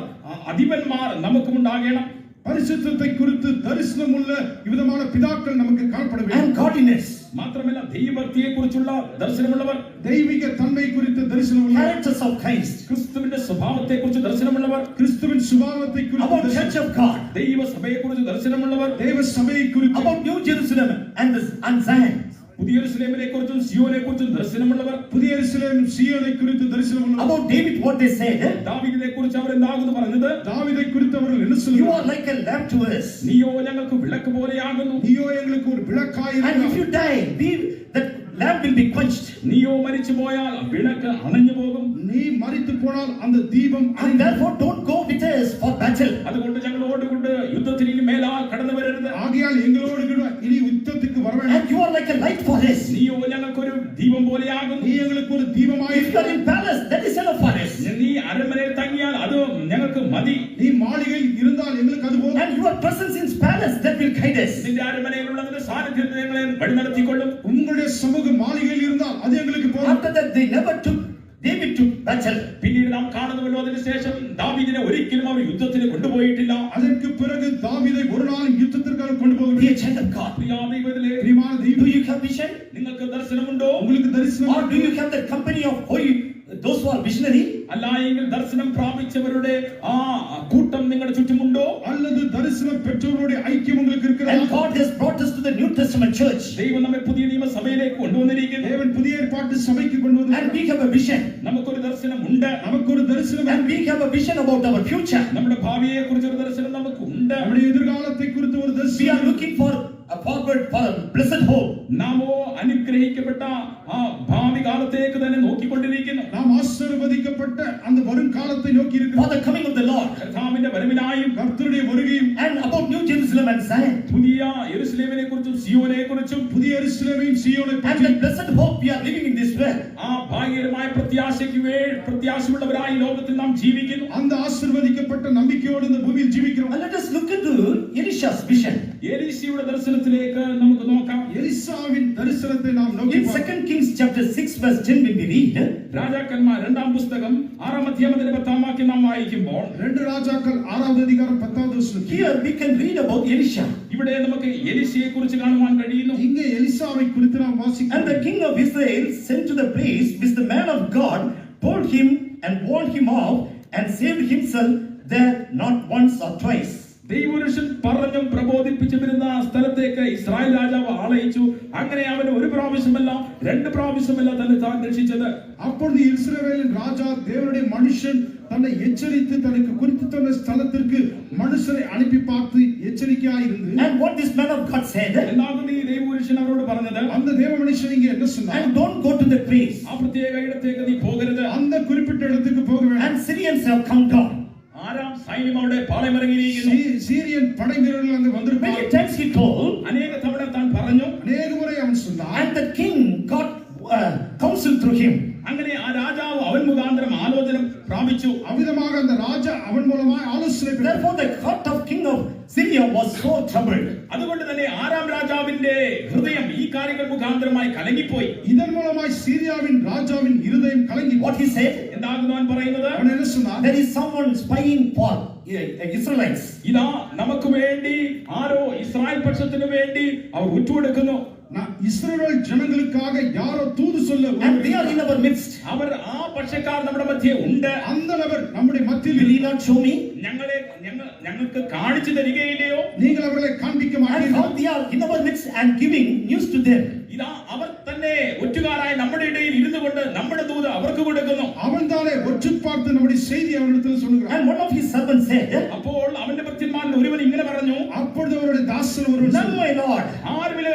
അധിപന്മാർ നമുക്കുണ്ടാകണം. பரிசுத்தத்தை குறித்து தரிசனம் உள்ள விதமான பிதாக்கள் நமக்கு காணப்பட வேண்டும். And godliness. മാത്രമല്ല ദൈവഭക്തിയെ കുറിച്ചുള്ള ദർശനമുള്ളവർ, தெய்வீக தன்மை குறித்து தரிசனம் உள்ள, Characters of Christ. ക്രിസ്തുവിന്റെ സ്വഭാവത്തെ കുറിച്ച് ദർശനമുള്ളവർ, கிறிஸ்துவின் சுபாவத்தை About குறித்து church of God. ദൈവസഭയെ കുറിച്ച് ദർശനമുള്ളവർ, தேவ சபையை குறித்து, About New Jerusalem and Zion. പുതിയ യെരൂശലേമിനെ കുറിച്ചും സിയോനെ കുറിച്ചും ദർശനമുള്ളവർ, புதிய எருசலேம் சீயோனை குறித்து தரிசனம் உள்ள, About David, what they said. ദാവീദിനെ കുറിച്ച് അവർ എന്താകുന്നു പറഞ്ഞത്? தாவீதை குறித்து அவர்கள் என்ன You சொல்கிறார்கள்? are like a lamp to us. നീയോ ഞങ്ങൾക്ക് വിളക്ക് പോലെയാകുന്നു. நீயோ எங்களுக்கு ஒரு விளக்காய் And if இருக்கிறாய். you die, that lamp will be quenched. നീയോ മരിച്ചു പോയാൽ വിളക്ക് അണഞ്ഞു പോകും. நீ மரித்து போனால் அந்த தீபம் And therefore don't go with us for battle. അതുകൊണ്ട് ഞങ്ങളോടുകൊണ്ട് യുദ്ധത്തിന് ഇനി മേലാൽ കടന്നു വരരുത്. ஆகையால் எங்களோடு கூட இனி யுத்தத்துக்கு வர வேண்டாம். And you are like a light for us. നീയോ ഞങ്ങൾക്കൊരു ദീപം പോലെയാകുന്നു. நீ எங்களுக்கு ஒரு தீபமாய் If you are in palace, that is enough for us. നീ അരമനയിൽ തങ്ങിയാൽ അത് ഞങ്ങൾക്ക് മതി. நீ மாளிகையில் இருந்தால் எங்களுக்கு அது போதும். And your presence in palace, that will guide us. നിന്റെ അരമനയിലുള്ളതിന്റെ സാന്നിധ്യത്തിൽ ഞങ്ങളെ വഴി നടത്തിക്കൊള്ളും. உங்களுடைய சமூக மாளிகையில் இருந்தால் அது எங்களுக்கு போதும். After that, David took battle. പിന്നീട് നാം കാണുന്നുവല്ലോ, അതിനുശേഷം ദാവീദിനെ ഒരിക്കലും അവർ യുദ്ധത്തിന് കൊണ്ടുപോയിട്ടില്ല. அதற்கு பிறகு தாவீதை ஒரு நாள் யுத்தத்திற்காக கொண்டு Be போகவில்லை. a child of God. പ്രിയ ദൈവത്തിലെ பிரியமான Do தெய்வம், you have vision? നിങ്ങൾക്ക് ദർശനമുണ്ടോ? உங்களுக்கு தரிசனம் Or do you have the company of holy, those who are visionary? അല്ല എങ്കിൽ ദർശനം പ്രാപിച്ചവരുടെ ആ കൂട്ടം നിങ്ങളുടെ ചുറ്റുമുണ്ടോ? அல்லது தரிசனம் பெற்றவருடைய ஐக்கியம் உங்களுக்கு இருக்கிறதா? And God has brought us to the New Testament church. ദൈവം നമ്മെ പുതിയ നിയമസഭയിലേക്ക് കൊണ്ടുവന്നിരിക്കുന്നു. தேவன் புதிய ஏற்பாட்டு சபைக்கு கொண்டு வந்து And we have a vision. നമുക്കൊരു ദർശനമുണ്ട്. நமக்கு ஒரு தரிசனம், And we have a vision about our future. നമ്മുടെ ഭാവിയെ കുറിച്ചൊരു ദർശനം നമുക്കുണ്ട്. நம்முடைய எதிர்காலத்தை குறித்து ஒரு We are தரிசனம். looking for a forward for a blessed hope. നാമോ അനുഗ്രഹിക്കപ്പെട്ട ആ ഭാവി കാലത്തേക്ക് തന്നെ നോക്കിക്കൊണ്ടിരിക്കുന്നു. நாம் ஆசீர்வதிக்கப்பட்ட அந்த வரும் காலத்தை நோக்கி For இருக்கிறோம். the coming of the Lord. കർത്താവിന്റെ വരവിനായും கர்த்தருடைய வருகையும், And about New Jerusalem and Zion. പുതിയ യെരൂശലേമിനെ കുറിച്ചും സിയോനെ കുറിച്ചും புதிய எருசலேமையும் சீயோனை And பற்றி, the blessed hope we are living in this world. ആ ഭാഗ്യകരമായ പ്രത്യാശയുള്ളവരായി ലോകത്തിൽ നാം ജീവിക്കുന്നു. அந்த ஆசீர்வதிக்கப்பட்ட நம்பிக்கையோடு இந்த பூமியில் ஜீவிக்கிறோம். And let us look into Elisha's vision. എലീശയുടെ ദർശനത്തിലേക്ക് നമുക്ക് നോക്കാം. எலிசாவின் தரிசனத்தை நாம் நோக்கி In 2 Kings chapter 6 verse 10 when we read, രാജാക്കന്മാർ രണ്ടാം പുസ്തകം 6-ാം അധ്യായം 10-ാം വാക്യം നാം വായിക്കുമ്പോൾ 2 ராஜாக்கள் 6வது அதிகாரம் 10வது வசனம். here we can read about Elisha. ഇവിടെ നമുക്ക് എലീശയെ കുറിച്ച് കാണുവാൻ കഴിയുന്നു. இங்கே எலிசாவை குறித்து நாம் And வாசிக்கிறோம். the king of Israel sent to the place which the man of God told him and warned him off and saved himself there not once or twice. ദൈവപുരുഷൻ പറഞ്ഞും പ്രബോധിപ്പിച്ചു വരുന്ന ആ സ്ഥലത്തേക്ക് ഇസ്രായേൽ രാജാവ് ആളയച്ചു. അങ്ങനെ അവൻ ഒരു പ്രാവശ്യമല്ല 2 പ്രാവശ്യമല്ല തന്നെ താൻ രക്ഷിച്ചത്. அப்பொழுது இஸ்ரவேலின் ராஜா தேவனுடைய மனுஷன் தன்னை எச்சரித்து தனக்கு குறித்து சொன்ன ஸ்தலத்திற்கு மனுஷரை அனுப்பி பார்த்து எச்சரிக்கையாயிருந்து And what this man of God said, എന്താകുന്നു ഈ ദൈവപുരുഷൻ അവരോട് പറഞ്ഞത്? அந்த தேவ மனுஷன் இங்க என்ன சொன்னார்? and don't go to the place, ആ പ്രത്യേക ഇടത്തേക്ക് നീ പോകരുത്. அந்த குறிப்பிட்ட இடத்துக்கு போக வேண்டாம். and Syrians have come down. Aram സൈന്യം അവിടെ പാളയമിറങ്ങിയിരിക്കുന്നു. சீரியன் படை வீரர்கள் அங்கு Many வந்திருப்பார்கள். times he told, അനേക തവണ താൻ പറഞ്ഞു. அநேக முறை அவன் சொன்னான். and the king got counsel through him. അങ്ങനെ ആ രാജാവ് അവൻ മുഖാന്തരം ആലോചന പ്രാപിച്ചു. அவ்விதமாக அந்த ராஜா அவன் மூலமாய் ஆலோசனை பெற்றார். Therefore the heart of king of Syria was so troubled. അതുകൊണ്ട് തന്നെ ആറാം രാജാവിന്റെ ഹൃദയം ഈ കാര്യങ്ങൾ മുഖാന്തരമായി കലങ്ങിപ്പോയി. இதன் மூலமாய் சீரியாவின் ராஜாவின் இருதயம் கலங்கி. What he said? എന്താകുന്നു അവൻ പറയുന്നത്? அவன் என்ன சொன்னான்? There is someone spying for Israelites. ഇതാ നമുക്ക് വേണ്ടി ആരോ ഇസ്രായേൽ പക്ഷത്തിന് വേണ്ടി അവർ ഉറ്റുകൊടുക്കുന്നു. இஸ்ரவேல் ஜனங்களுக்காக யாரோ தூது சொல்ல And they are in our midst. അവർ ആ പക്ഷക്കാർ നമ്മുടെ മധ്യേ ഉണ്ട്. அந்த நபர் நம்முடைய மத்தியில் Will he not show me? ഞങ്ങൾക്ക് കാണിച്ചു തരികയില്ലയോ? நீங்கள் அவர்களை காண்பிக்க And மாட்டீர்கள். how they are in our midst and giving news to them. ഇതാ അവർ തന്നെ ഒറ്റുകാരായി നമ്മുടെ ഇടയിൽ ഇരുന്നു കൊണ്ട് നമ്മുടെ ദൂത് അവർക്ക് കൊടുക്കുന്നു. அவன் தானே ஒற்று பார்த்து நம்முடைய செய்தி அவரிடத்தில் சொல்லுகிறான். And one of his servants said, അപ്പോൾ അവന്റെ ഭൃത്യന്മാരിൽ ഒരുവൻ ഇങ്ങനെ പറഞ്ഞു. அப்பொழுது அவருடைய தாசன் ஒருவன் "No, my lord, ആരുമില്ല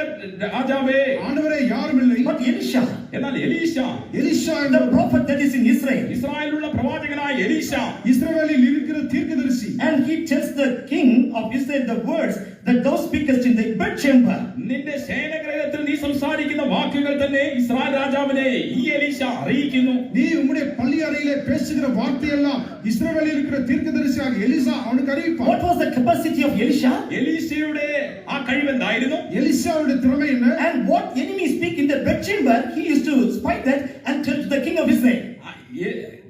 രാജാവേ, ஆண்டவரே யாரும் இல்லை. but Elisha, എന്നാൽ എലീശ, எலிஷா the என்ற prophet that is in Israel." ഇസ്രായേലിലുള്ള പ്രവാചകനായ എലീശ, இஸ்ரவேலில் இருக்கிற தீர்க்கதரிசி. And he tells the king of Israel the words that thou speakest in the bedchamber. നിന്റെ ശയനഗൃഹത്തിൽ നീ സംസാരിക്കുന്ന വാക്കുകൾ തന്നെ ഇസ്രായേൽ രാജാവിനെ ഈ എലീശ അറിയിക്കുന്നു. நீ உம்முடைய பள்ளி அறையிலே பேசுகிற வார்த்தையெல்லாம் இஸ்ரவேலில் இருக்கிற தீர்க்கதரிசியாக எலிசா அவனுக்கு அறிவிப்பான். What was the capacity of Elisha? എലീശയുടെ ആ കഴിവെന്തായിരുന്നു? எலிசாவுடைய திறமை என்ன? And what enemy speak in the bedchamber, he used to spy that and tell to the king of Israel.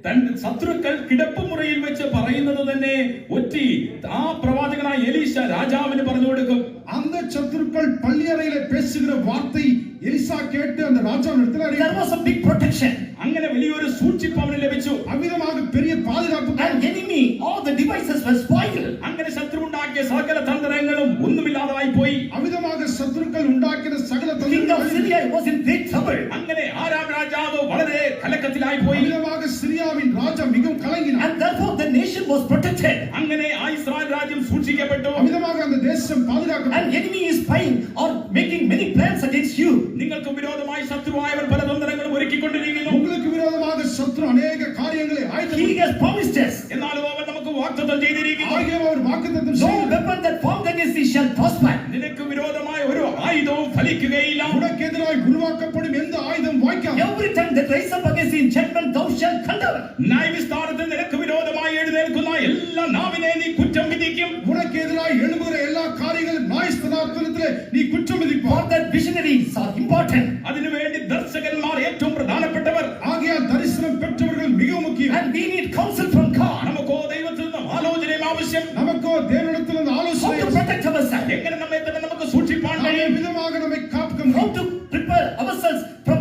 തന്റെ ശത്രുക്കൾ കിടപ്പുമുറിയിൽ വെച്ച് പറയുന്നത് തന്നെ ഒറ്റി ആ പ്രവാചകനായ എലീശ രാജാവിന് പറഞ്ഞു കൊടുക്കും. அந்த சத்துருக்கள் பள்ளி அறையிலே பேசுகிற வார்த்தை எலிசா கேட்டு அந்த ராஜாவினிடத்தில் There அறிவித்தார். was a big protection. അങ്ങനെ വലിയൊരു സൂക്ഷിപ്പ് അവന് ലഭിച്ചു. அவ்விதமாக பெரிய பாதுகாப்பு. And enemy, all the devices were spoiled. അങ്ങനെ ശത്രു ഉണ്ടാക്കിയ സകല തന്ത്രങ്ങളും ഒന്നുമില്ലാതായി പോയി. அவ்விதமாக சத்துருக்கள் உண்டாக்கின சகல King of Syria was in great trouble. അങ്ങനെ ആരാം രാജാവ് വളരെ കലക്കത്തിലായി പോയി. அவ்விதமாக சிரியாவின் ராஜா மிகவும் கலங்கினார். And therefore the nation was protected. അങ്ങനെ ആ ഇസ്രായേൽ രാജ്യം സൂക്ഷിക്കപ്പെട്ടു. அவ்விதமாக அந்த தேசம் பாதுகாக்கப்பட்டது. And enemy is spying or making many plans against you. നിങ്ങൾക്ക് വിരോധമായി ശത്രുവായവർ പല തന്ത്രങ്ങളും ഒരുക്കിക്കൊണ്ടിരിക്കുന്നു. உங்களுக்கு விரோதமாக சத்ரு அநேக காரியங்களை ஆயத்தம். He has promised us. എന്നാലും അവൻ നമുക്ക് വാഗ്ദത്തം ചെയ്തിരിക്കുന്നു. ஆகிய அவர் வாக்குத்தத்தம் No செய்தார். weapon that formed against thee shall prosper. നിനക്ക് വിരോധമായ ഒരു ആയുധവും ഫലിക്കുകയില്ല. உனக்கு எதிராய் உருவாக்கப்படும் எந்த ஆயுதம் வாய்க்காது. Every time that rise up against thee in judgment thou shalt condemn. ന്യായവിസ്താരത്തിൽ നിനക്ക് വിരോധമായി എഴുന്നേൽക്കുന്ന എല്ലാ നാവിനെ നീ കുറ്റം വിധിക്കും. உனக்கு எதிராய் எழும்புகிற எல்லா காரியங்களும் நியாயஸ்தானத்திலே நீ குற்றம் விதிப்பாய். For that visionaries are important. അതിനുവേണ്ടി ദർശകന്മാർ ഏറ്റവും പ്രധാനപ്പെട്ടവർ. ஆகையால் தரிசனம் பெற்றவர்கள் மிகவும் முக்கியம். And we need counsel from God. നമുക്കോ ദൈവത്തിൽ നിന്നും ആലോചനയും ആവശ്യം. நமக்கோ தேவனிடத்திலிருந்து How ஆலோசனை. to protect ourselves. എങ്ങനെ നമ്മെ തന്നെ നമുക്ക് സൂക്ഷിപ്പാൻ நாம் കഴിയും? விதமாக நம்மை காக்க How முடியும். to prepare ourselves from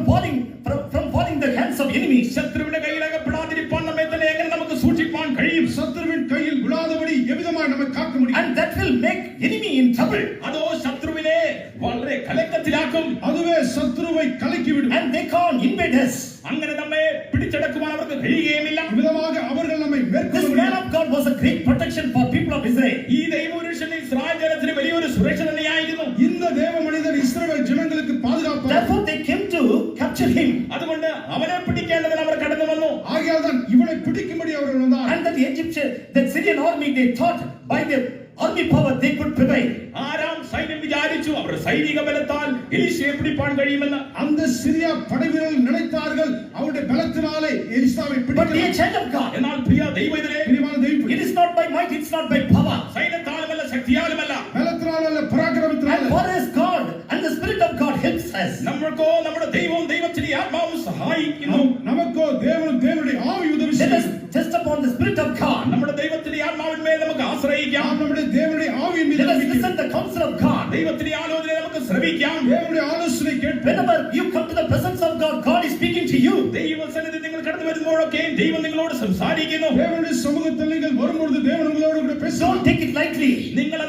falling the hands of enemies. ശത്രുവിന്റെ കയ്യിലകപ്പെടാതിരിപ്പാൻ നമ്മെ തന്നെ എങ്ങനെ നമുക്ക് സൂക്ഷിപ്പാൻ കഴിയും? சத்துருவின் கையில் விழாதபடி எவ்விதமாய் நம்மை காக்க முடியும். And that will make enemy in trouble. അതോ ശത്രുവിനെ വളരെ കലക്കത്തിലാക്കും. அதுவே சத்துருவை கலக்கிவிடும். And they can't invade us. അങ്ങനെ നമ്മെ പിടിച്ചടക്കുവാൻ അവർക്ക് കഴിയുകയുമില്ല. விதமாக அவர்கள் நம்மை மேற்கொள்ள This man முடியும். of God was a great protection for people of Israel. ഈ ദൈവപുരുഷൻ ഇസ്രായേൽ ജനത്തിന് വലിയൊരു സുരക്ഷ തന്നെയായിരുന്നു. இந்த தேவ மனிதர் இஸ்ரவேல் ஜனங்களுக்கு பாதுகாப்பார். Therefore they came to capture him. അതുകൊണ്ട് അവനെ പിടിക്കേണ്ടതിന് അവർ കടന്നു വന്നു. ஆகையால் தான் இவனை பிடிக்கும்படி அவர்கள் வந்தார். And that Egyptian, that Syrian army, they thought by their army power they could prevail. Aram സൈന്യം വിചാരിച്ചു അവർ സൈനിക ബലത്താൽ എലീശയെ പിടിപ്പാൻ കഴിയുമെന്ന്. அந்த சிரியா படைவீரர்கள் நினைத்தார்கள் அவருடைய பலத்தினாலே எலிசாவை But the பிடிக்கலாம். child of God, എന്നാൽ പ്രിയ ദൈവത്തിലെ பிரியமான தெய்வ it is not by might, it's not by power. സൈന്യത്താലുമല്ല ശക്തിയാലുമല്ല. பலத்தினால அல்ல And பராக்கிரமத்தினால. for us God and the Spirit of God helps us. നമ്മൾക്കോ നമ്മുടെ ദൈവവും ദൈവത്തിന്റെ ആത്മാവും സഹായിക്കുന്നു. நமக்கோ தேவனும் தேவனுடைய ஆவி உதவி Let us செய்யும். test upon the Spirit of God. നമ്മുടെ ദൈവത്തിന്റെ ആത്മാവിന്മേൽ നമുക്ക് ആശ്രയിക്കാം. நாம் நம்முடைய தேவனுடைய ஆவியின் மீது Let us நம்பிக்கை. listen the counsel of God. ദൈവത്തിന്റെ ആലോചനയെ നമുക്ക് ശ്രവിക്കാം. தேவனுடைய ஆலோசனை கேட்போம். Whenever you come to the presence of God, God is speaking to you. ദൈവസന്നിധി നിങ്ങൾ കടന്നു വരുമ്പോഴൊക്കെ ദൈവം നിങ്ങളോട് സംസാരിക്കുന്നു. தேவனுடைய சமூகத்தில் நீங்கள் வரும்பொழுது தேவன் உங்களோடு கூட பேசுவார். Don't take it lightly. നിങ്ങൾ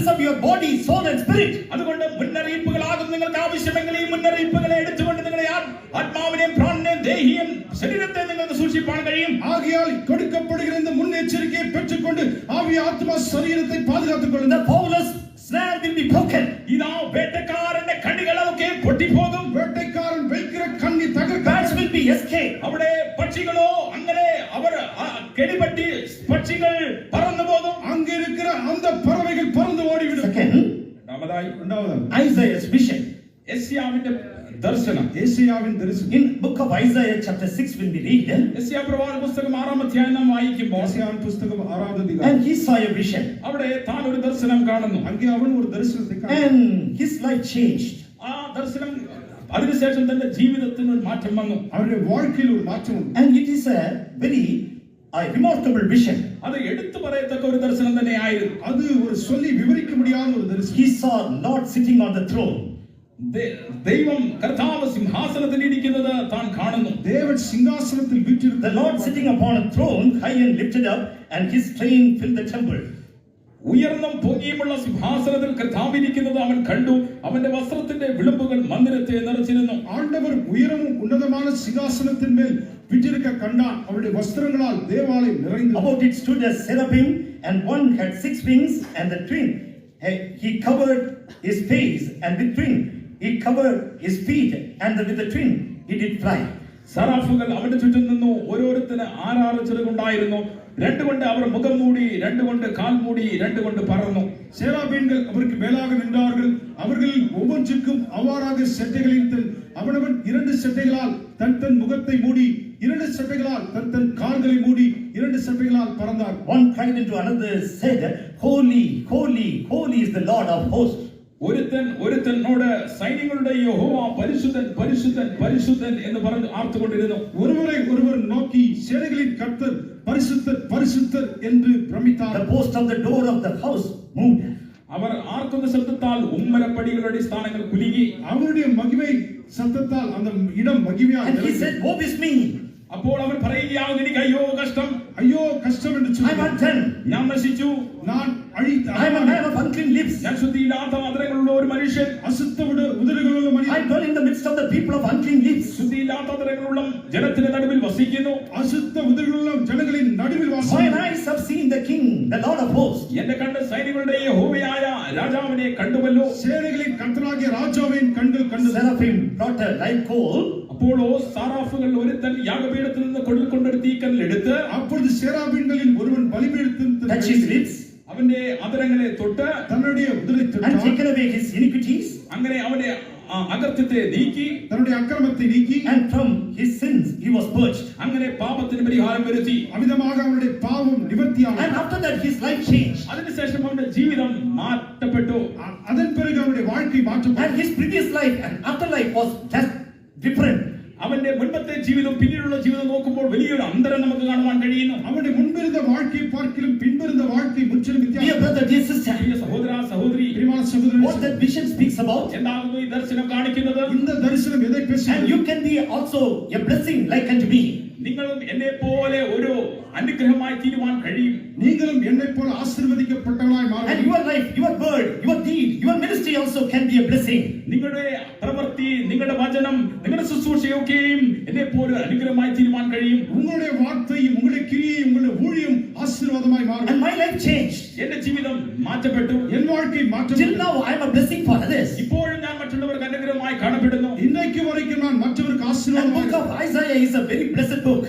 preserve your body, soul and spirit. അതുകൊണ്ട് മുന്നറിയിപ്പുകളാകും നിങ്ങൾക്ക് ആവശ്യമെങ്കിൽ ഈ മുന്നറിയിപ്പുകളെ എടുത്തുകൊണ്ട് നിങ്ങളുടെ ആത്മാവിനെയും പ്രാണനെയും ദേഹിയും ശരീരത്തെ നിങ്ങൾക്ക് സൂക്ഷിപ്പാൻ കഴിയും. ஆகையால் கொடுக்கப்படுகிற இந்த முன்னெச்சரிக்கையை பெற்றுக்கொண்டு ஆவி ஆத்மா சரீரத்தை பாதுகாத்துக் கொள்ளுங்கள். The fowler's snare will be broken. ഇതാ വേട്ടക്കാരന്റെ കണ്ണികളൊക്കെ പൊട്ടിപ്പോകും. வேட்டைக்காரன் வைக்கிற கண்ணி தகர்க்க. Bats will be escaped. അവിടെ പക്ഷികളോ അങ്ങനെ അവർ കെടിപട്ടി പക്ഷികൾ പറന്നു പോകും. அங்க இருக்கிற அந்த பறவைகள் பறந்து ஓடிவிடும். Second, இரண்டாவது Isaiah's vision. യെശയ്യാവിന്റെ ദർശനം. ஏசாயாவின் தரிசனம். In book of Isaiah chapter 6 when we read, യെശയ്യാ പ്രവാചക പുസ്തകം 6-ാം അധ്യായം നാം വായിക്കുമ്പോൾ ஏசாயாவின் புஸ்தகம் 6வது அதிகாரம். and he saw a vision, അവിടെ താൻ ഒരു ദർശനം കാണുന്നു. அங்கே அவன் ஒரு தரிசனத்தை கண்டான். and his life changed. ആ ദർശനം അതിനുശേഷം തന്റെ ജീവിതത്തിന് ഒരു മാറ്റം വന്നു. அவருடைய வாழ்க்கையில் ஒரு மாற்றம் வந்தது. And it is a very remarkable vision. അത് എടുത്തു പറയത്തക്ക ഒരു ദർശനം തന്നെയായിരുന്നു. அது ஒரு சொல்லி விவரிக்க முடியாத ஒரு தரிசனம். He saw Lord sitting on the throne. ദൈവം കർത്താവ് സിംഹാസനത്തിൽ ഇരിക്കുന്നത് താൻ കാണുന്നു. தேவன் சிங்காசனத்தில் வீற்றிருக்கிறார். The Lord sitting upon a throne, high and lifted up, and his train filled the temple. ഉയർന്നും പൊങ്ങിയുമുള്ള സിംഹാസനത്തിൽ കർത്താവ് ഇരിക്കുന്നത് അവൻ കണ്ടു. അവന്റെ വസ്ത്രത്തിന്റെ വിളുമ്പുകൾ മന്ദിരത്തെ നിറച്ചിരുന്നു. ஆண்டவர் உயரமும் உன்னதமான சிங்காசனத்தின் மேல் வீற்றிருக்க கண்டான். அவருடைய வஸ்திரங்களால் தேவாலயம் நிறைந்தது. About it stood a seraphim, and one had 6 wings, and the twin he covered his face, and with twin he covered his feet, and with the twin he did fly. സറാഫുകൾ അവന്റെ ചുറ്റും നിന്നു. ഓരോരുത്തന് 6 ചിറകുണ്ടായിരുന്നു. 2 കൊണ്ട് അവർ മുഖം മൂടി, 2 കൊണ്ട് കാൽ മൂടി, 2 കൊണ്ട് പറന്നു. சேராபீன்கள் அவருக்கு மேலாக நின்றார்கள். அவர்களில் ஒவ்வொன்றுக்கும் அவ்வாறாக செட்டைகளின் அவனவன் 2 செட்டைகளால் தன் முகத்தை மூடி, 2 செட்டைகளால் தன் கால்களை மூடி, 2 செட்டைகளால் பறந்தார். One cried into another, said, "Holy, holy, holy is the Lord of hosts." ഒരുത്തനോട് സൈന്യങ്ങളുടെ യഹോവ പരിശുദ്ധൻ പരിശുദ്ധൻ പരിശുദ്ധൻ എന്ന് പറഞ്ഞു ആർത്തുകൊണ്ടിരുന്നു. ஒருவரை ஒருவர் நோக்கி சேனைகளின் கர்த்தர் பரிசுத்தர் பரிசுத்தர் என்று பிரமித்தார். The post of the door of the house moved. അവർ ആർക്കുന്ന ശബ്ദത്താൽ ഉമ്മരപ്പടികളുടെ അടിസ്ഥാനങ്ങൾ കുലുങ്ങി. அவருடைய மகிமை சத்தத்தால் அந்த இடம் மகிமையாக And he நிறைந்தது. said, "Woe is me! അപ്പോൾ അവൻ പറയുകയാകുന്നു, എനിക്ക് അയ്യോ കഷ്ടം, ஐயோ கஷ்டம் என்று I am சொன்னார். undone. ഞാൻ നശിച്ചു, நான் I am a man of unclean lips. ഞാൻ ശുദ്ധിയില്ലാത്ത അധരങ്ങളുള്ള ഒരു മനുഷ്യൻ, அசுத்த உதடுகளுள்ள I மனிதன். dwell in the midst of the people of unclean lips." ശുദ്ധിയില്ലാത്ത അധരങ്ങളുള്ള ജനത്തിന്റെ നടുവിൽ വസിക്കുന്നു. அசுத்த உதடுகளுள்ள ஜனங்களின் நடுவில் My வாசம். eyes have seen the King, the Lord of hosts. എന്റെ കണ്ണ് സൈന്യങ്ങളുടെ യഹോവയായ രാജാവിനെ കണ്ടുവല്ലോ. சேனைகளின் கர்த்தராகிய ராஜாவின் கண்கள் கண்டது. Seraphim brought a live coal, അപ്പോഴോ സാറാഫുകൾ ഒരുത്തൻ യാഗപീഠത്തിൽ നിന്ന് കൊണ്ടുകൊണ്ടൊരു തീക്കനൽ എടുത്ത് அப்பொழுது சேராபீன்களில் ஒருவன் பலிபீடத்தில் touched his lips, അവന്റെ അധരങ്ങളെ തൊട്ട് தன்னுடைய உதரை and தொட்டார். taken away his iniquities, അങ്ങനെ അവന്റെ അകൃത്യത്തെ നീക്കി, தன்னுடைய அக்கிரமத்தை நீக்கி and from his sins he was purged. അങ്ങനെ പാപത്തിന് പരിഹാരം വരുത്തി. அமிதமாக அவனுடைய பாவம் நிவர்த்தியானது. And after that his life changed. അതിനുശേഷം അവന്റെ ജീവിതം മാറ്റപ്പെട്ടു. அதன் பிறகு அவனுடைய வாழ்க்கை மாற்றப்பட்டது. And his previous life and afterlife was just different. അവന്റെ മുൻപത്തെ ജീവിതം പിന്നീടുള്ള ജീവിതം നോക്കുമ്പോൾ വലിയൊരു അന്തരം നമുക്ക് കാണുവാൻ കഴിയുന്നു. அவனுடைய முன்பிருந்த வாழ்க்கையை பார்க்கிலும் பின்பிருந்த வாழ்க்கை முற்றிலும் Dear வித்தியாசம். brother, dear sister, പ്രിയ സഹോദര സഹോദരി, பிரியமான what சகோதரர்களே, that vision speaks about, എന്താകുന്നു ഈ ദർശനം കാണിക്കുന്നത്? இந்த தரிசனம் எதை and பேசுகிறது? you can be also a blessing like unto me. നിങ്ങളും എന്നെ പോലെ ഒരു അനുഗ്രഹമായി തീരുവാൻ കഴിയും. நீங்களும் என்னைப் போல ஆசீர்வதிக்கப்பட்டவர்களாய் மாற And வேண்டும். your life, your word, your deed, your ministry also can be a blessing. നിങ്ങളുടെ പ്രവൃത്തി, നിങ്ങളുടെ വചനം, നിങ്ങളുടെ ശുശ്രൂഷയൊക്കെയും എന്നെ പോലെ അനുഗ്രഹമായി തീരുവാൻ കഴിയും. உங்களுடைய வார்த்தையும் உங்களுடைய கிரியையும் உங்களுடைய ஊழியம் ஆசீர்வாதமாய் மாறும். And my life changed. എന്റെ ജീവിതം മാറ്റപ്പെട്ടു. என் வாழ்க்கை Till மாற்றப்பட்டது. now I am a blessing for others. ഇപ്പോഴും ഞാൻ മറ്റുള്ളവർക്ക് അനുഗ്രഹമായി കാണപ്പെടുന്നു. இன்றைக்கு வரைக்கும் நான் மற்றவருக்கு And ஆசீர்வாதமாக book of Isaiah is a very blessed book.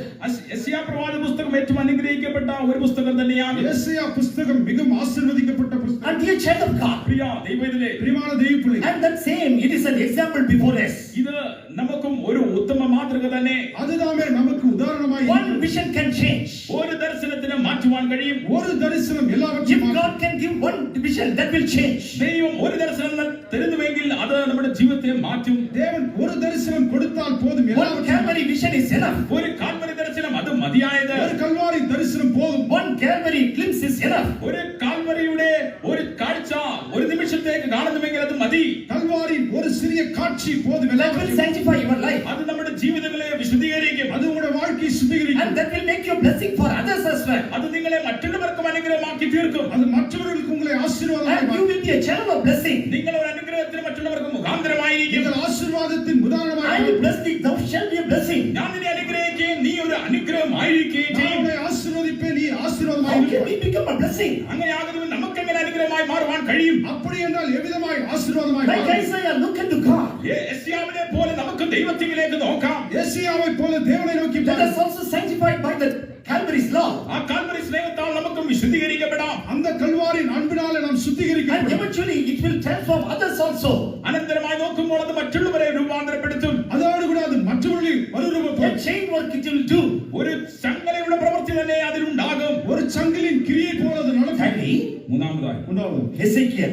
യെശയ്യാ പ്രവാചക പുസ്തകം ഏറ്റവും അനുഗ്രഹിക്കപ്പെട്ട ഒരു പുസ്തകം തന്നെയാണ്. ஏசாயா புஸ்தகம் மிகவும் ஆசீர்வதிக்கப்பட்ட புஸ்தகம். And dear child of God, പ്രിയ ദൈവത്തിലെ, பிரியமான தெய்வப்பிள்ளை, and that same, it is an example before us. ഇത് നമുക്കും ഒരു ഉത്തമ മാതൃക തന്നെ. அதுதாமே நமக்கு உதாரணமாய் One இருக்கிறது. vision can change. ഒരു ദർശനത്തിന് മാറ്റുവാൻ കഴിയും. ஒரு தரிசனம் If எல்லாவற்றையும் மாற்றும். God can give one vision, that will change. ദൈവം ഒരു ദർശനം തരുന്നുവെങ്കിൽ അത് നമ്മുടെ ജീവിതത്തെ മാറ്റും. தேவன் ஒரு தரிசனம் கொடுத்தால் போதும். One எல்லாவற்றையும் Calvary vision is enough. ഒരു കാൽവരി ദർശനം അത് മതിയായത്. ஒரு கல்வாரி தரிசனம் போதும். One Calvary glimpse is enough. ഒരു കാൽവരിയുടെ ഒരു കാഴ്ച ഒരു നിമിഷത്തേക്ക് കാണുന്നുവെങ്കിൽ അത് മതി. கல்வாரி ஒரு சிறிய காட்சி போதும். That will எல்லாவற்றையும் sanctify your life. അത് നമ്മുടെ ജീവിതങ്ങളെ വിശുദ്ധീകരിക്കും. அது உங்களுடைய வாழ்க்கையை சுத்திகரிக்கும். And that will make you a blessing for others as well. അത് നിങ്ങളെ മറ്റുള്ളവർക്കും അനുഗ്രഹമാക്കി തീർക്കും. அது மற்றவர்களுக்கு உங்களை ஆசீர்வாதமாய் And you மாற்றும். will be a a channel of blessing. നിങ്ങൾ ഒരു അനുഗ്രഹത്തിന് മറ്റുള്ളവർക്ക് മുഖാന്തരമായിരിക്കും. നിങ്ങൾ ആശീർവാദത്തിന് I ഉദാഹരണമായി will bless thee, thou shalt be a blessing. ഞാൻ നിന്നെ അനുഗ്രഹിക്കുകയും നീ ഒരു അനുഗ്രഹമായിരിക്കുകയും ചെയ്യും. നിന്നെ ആശീർവദിപ്പേ നീ How ആശീർവാദമായി can we become a blessing? അങ്ങനെയാകുമ്പോൾ നമുക്ക് എങ്ങനെ അനുഗ്രഹമായി മാറുവാൻ കഴിയും? அப்படி என்றால் எவ்விதமாய் ஆசீர்வாதமாய் Like மாறும். Isaiah, look unto God. യെശയ്യാവിനെ പോലെ നമുക്ക് ദൈവത്തിലേക്ക് നോക്കാം. യെശയ്യാவை போல தேவனை நோக்கி Let us also sanctified by the Calvary's love. ആ കാൽവരി സ്നേഹത്താൽ നമുക്ക് വിശുദ്ധീകരിക്കപ്പെടാം. அந்த கல்வாரின் அன்பினாலே நாம் And சுத்திகரிக்கப்படும். eventually it will transform others also. അനന്തരമായി നോക്കുമ്പോൾ അത് മറ്റുള്ളവരെ രൂപാന്തരപ്പെടുത്തും. அதோடு கூட அது மற்றவர்களில் A மறுரூபப்படும். chain work it will do. ഒരു ചങ്ങലയുടെ പ്രവൃത്തി തന്നെ അതിലുണ്ടാകും. ஒரு சங்கிலின் கிரியை போல அது நடக்கும். Thirdly, മൂന്നാമതായി உண்டாவது Hezekiah.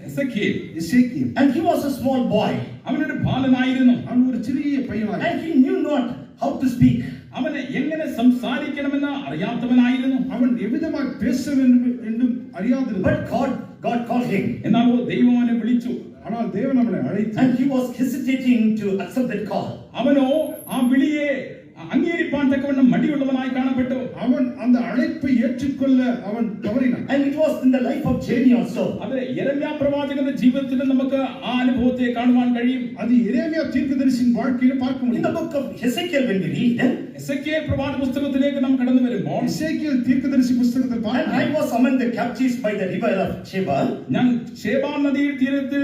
Ezekiel. Ezekiel And he was a small boy. അവനൊരു ബാലനായിരുന്നു. அவன் ஒரு சிறிய பையனாய் And he knew not how to speak. അവന് എങ്ങനെ സംസാരിക്കണമെന്ന് അറിയാത്തവനായിരുന്നു. அவன் எவ்விதமாய் பேச வேண்டும் என்றும் அறியாதிருந்தான். But God called him. എന്നാൽ ദൈവം അവനെ വിളിച്ചു. ஆனால் தேவன் அவனை அழைத்து And he was hesitating to accept that call. അവനോ ആ വിളിയെ അംഗീകരിപ്പാൻ തക്കവണ്ണം മടിയുള്ളവനായി കാണപ്പെട്ടു. அவன் அந்த அழைப்பை ஏற்றுக்கொள்ள அவன் தவறினான். And it was in the life of Jeremy also. അത് യെരമ്യാ പ്രവാചകന്റെ ജീവിതത്തിൽ നമുക്ക് ആ അനുഭവത്തെ കാണുവാൻ കഴിയും. அது எரேமியா தீர்க்கதரிசியின் வாழ்க்கையில பார்க்க In the முடியும். book of Hezekiel, when we read, Ezekiel പ്രവാചക പുസ്തകത്തിലേക്ക് നാം കടന്നു വരുമ്പോൾ எசேக்கியேல் தீர்க்கதரிசி புத்தகத்தில் and பார்க்கிறோம். I was among the captives by the river of Chebar. ഞാൻ ഷേബാ നദീ തീരത്തിൽ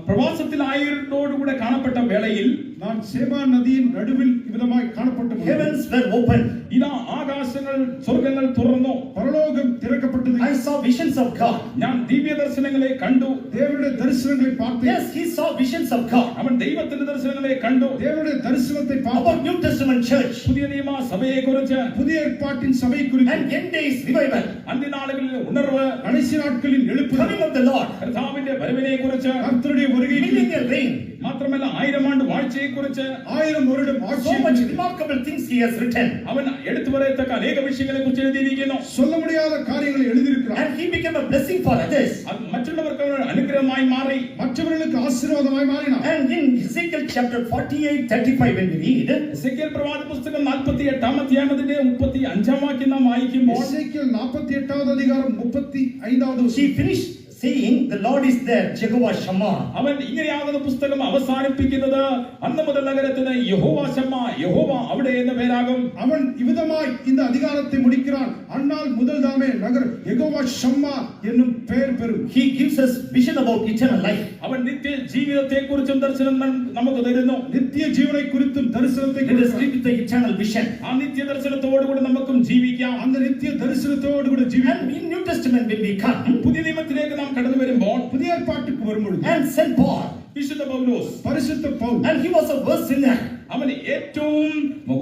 പ്രവാസത്തിലായതോടുകൂടെ കാണപ്പെട്ട വേളയിൽ நான் சேபா நதியின் நடுவில் விதமாய் காணப்பட்ட பொழுது Heavens were open. ഇതാ ആകാശങ്ങൾ സ്വർഗ്ഗങ്ങൾ തുറന്നു. பரலோகம் திறக்கப்பட்டது. I saw visions of God. ഞാൻ ദിവ്യ ദർശനങ്ങളെ കണ്ടു. தேவனுடைய தரிசனங்களை பார்த்தேன். Yes, he saw visions of God. അവൻ ദൈവത്തിന്റെ ദർശനങ്ങളെ കണ്ടു. தேவனுடைய தரிசனத்தை பார்த்தேன். About New Testament church പുതിയ നിയമ സഭയെ കുറിച്ച്, புதிய ஏற்பாட்டின் சபை குறித்து, and end days revival, അന്ത്യനാളുകളിൽ ഉണർവ്, கடைசி நாட்களின் எழுப்புதல், coming of the Lord, കർത്താവിന്റെ വരവിനെ കുറിച്ച്, கர்த்தருடைய வருகை, millennial reign. മാത്രമല്ല 1000 ആണ്ട് വാഴ്ചയെ കുറിച്ച് 1000 வருடம் So ஆட்சி much remarkable things he has written. അവൻ എടുത്തു പറയത്തക്ക അനേക വിഷയങ്ങളെ കുറിച്ച് എഴുതിയിരിക്കുന്നു. சொல்ல முடியாத காரியங்களை எழுதியிருக்கிறார். And he became a blessing for others. അത് മറ്റുള്ളവർക്ക് ഒരു അനുഗ്രഹമായി മാറി. மற்றவர்களுக்கு ஆசீர்வாதமாய் மாறினார். And in Ezekiel chapter 48:35, when we read, Ezekiel പ്രവാചക പുസ്തകം 48-ാം അധ്യായത്തിന്റെ 35-ാം വാക്യം നാം വായിക്കുമ്പോൾ எசேக்கியேல் 48வது அதிகாரம் 35வது she finished saying, the Lord is there, Jehovah Shammah. അവൻ ഇങ്ങനെയാകുന്ന പുസ്തകം അവസാനിപ്പിക്കുന്നത് അന്ന് മുതൽ നഗരത്തിന് യഹോവ ശമ്മ, യഹോവ അവിടെ എന്ന പേരാകും. அவன் இவ்விதமாய் இந்த அதிகாரத்தை முடிக்கிறான். அந்நாள் முதல் தாமே நகர் யெகோவா ஷம்மா என்னும் பெயர் பெறும். He gives us vision about eternal life. അവൻ നിത്യ ജീവിതത്തെ കുറിച്ചും ദർശനം നമുക്ക് തരുന്നു. நித்திய ஜீவனை குறித்தும் தரிசனத்தை Let us கொடுக்கிறான். live with the eternal vision. ആ നിത്യ ദർശനത്തോടുകൂടി നമുക്കും ജീവിക്കാം. அந்த நித்திய தரிசனத்தோடு கூட ஜீவிக்கும். And in New Testament, when we come, പുതിയ നിയമത്തിലേക്ക് നാം കടന്നു വരുമ്പോൾ புதிய ஏற்பாட்டுக்கு வரும்பொழுது and Saint Paul, വിശുദ്ധ പൗലോസ്, பரிசுத்த Pavul and he was a worst sinner, അവൻ ഏറ്റവും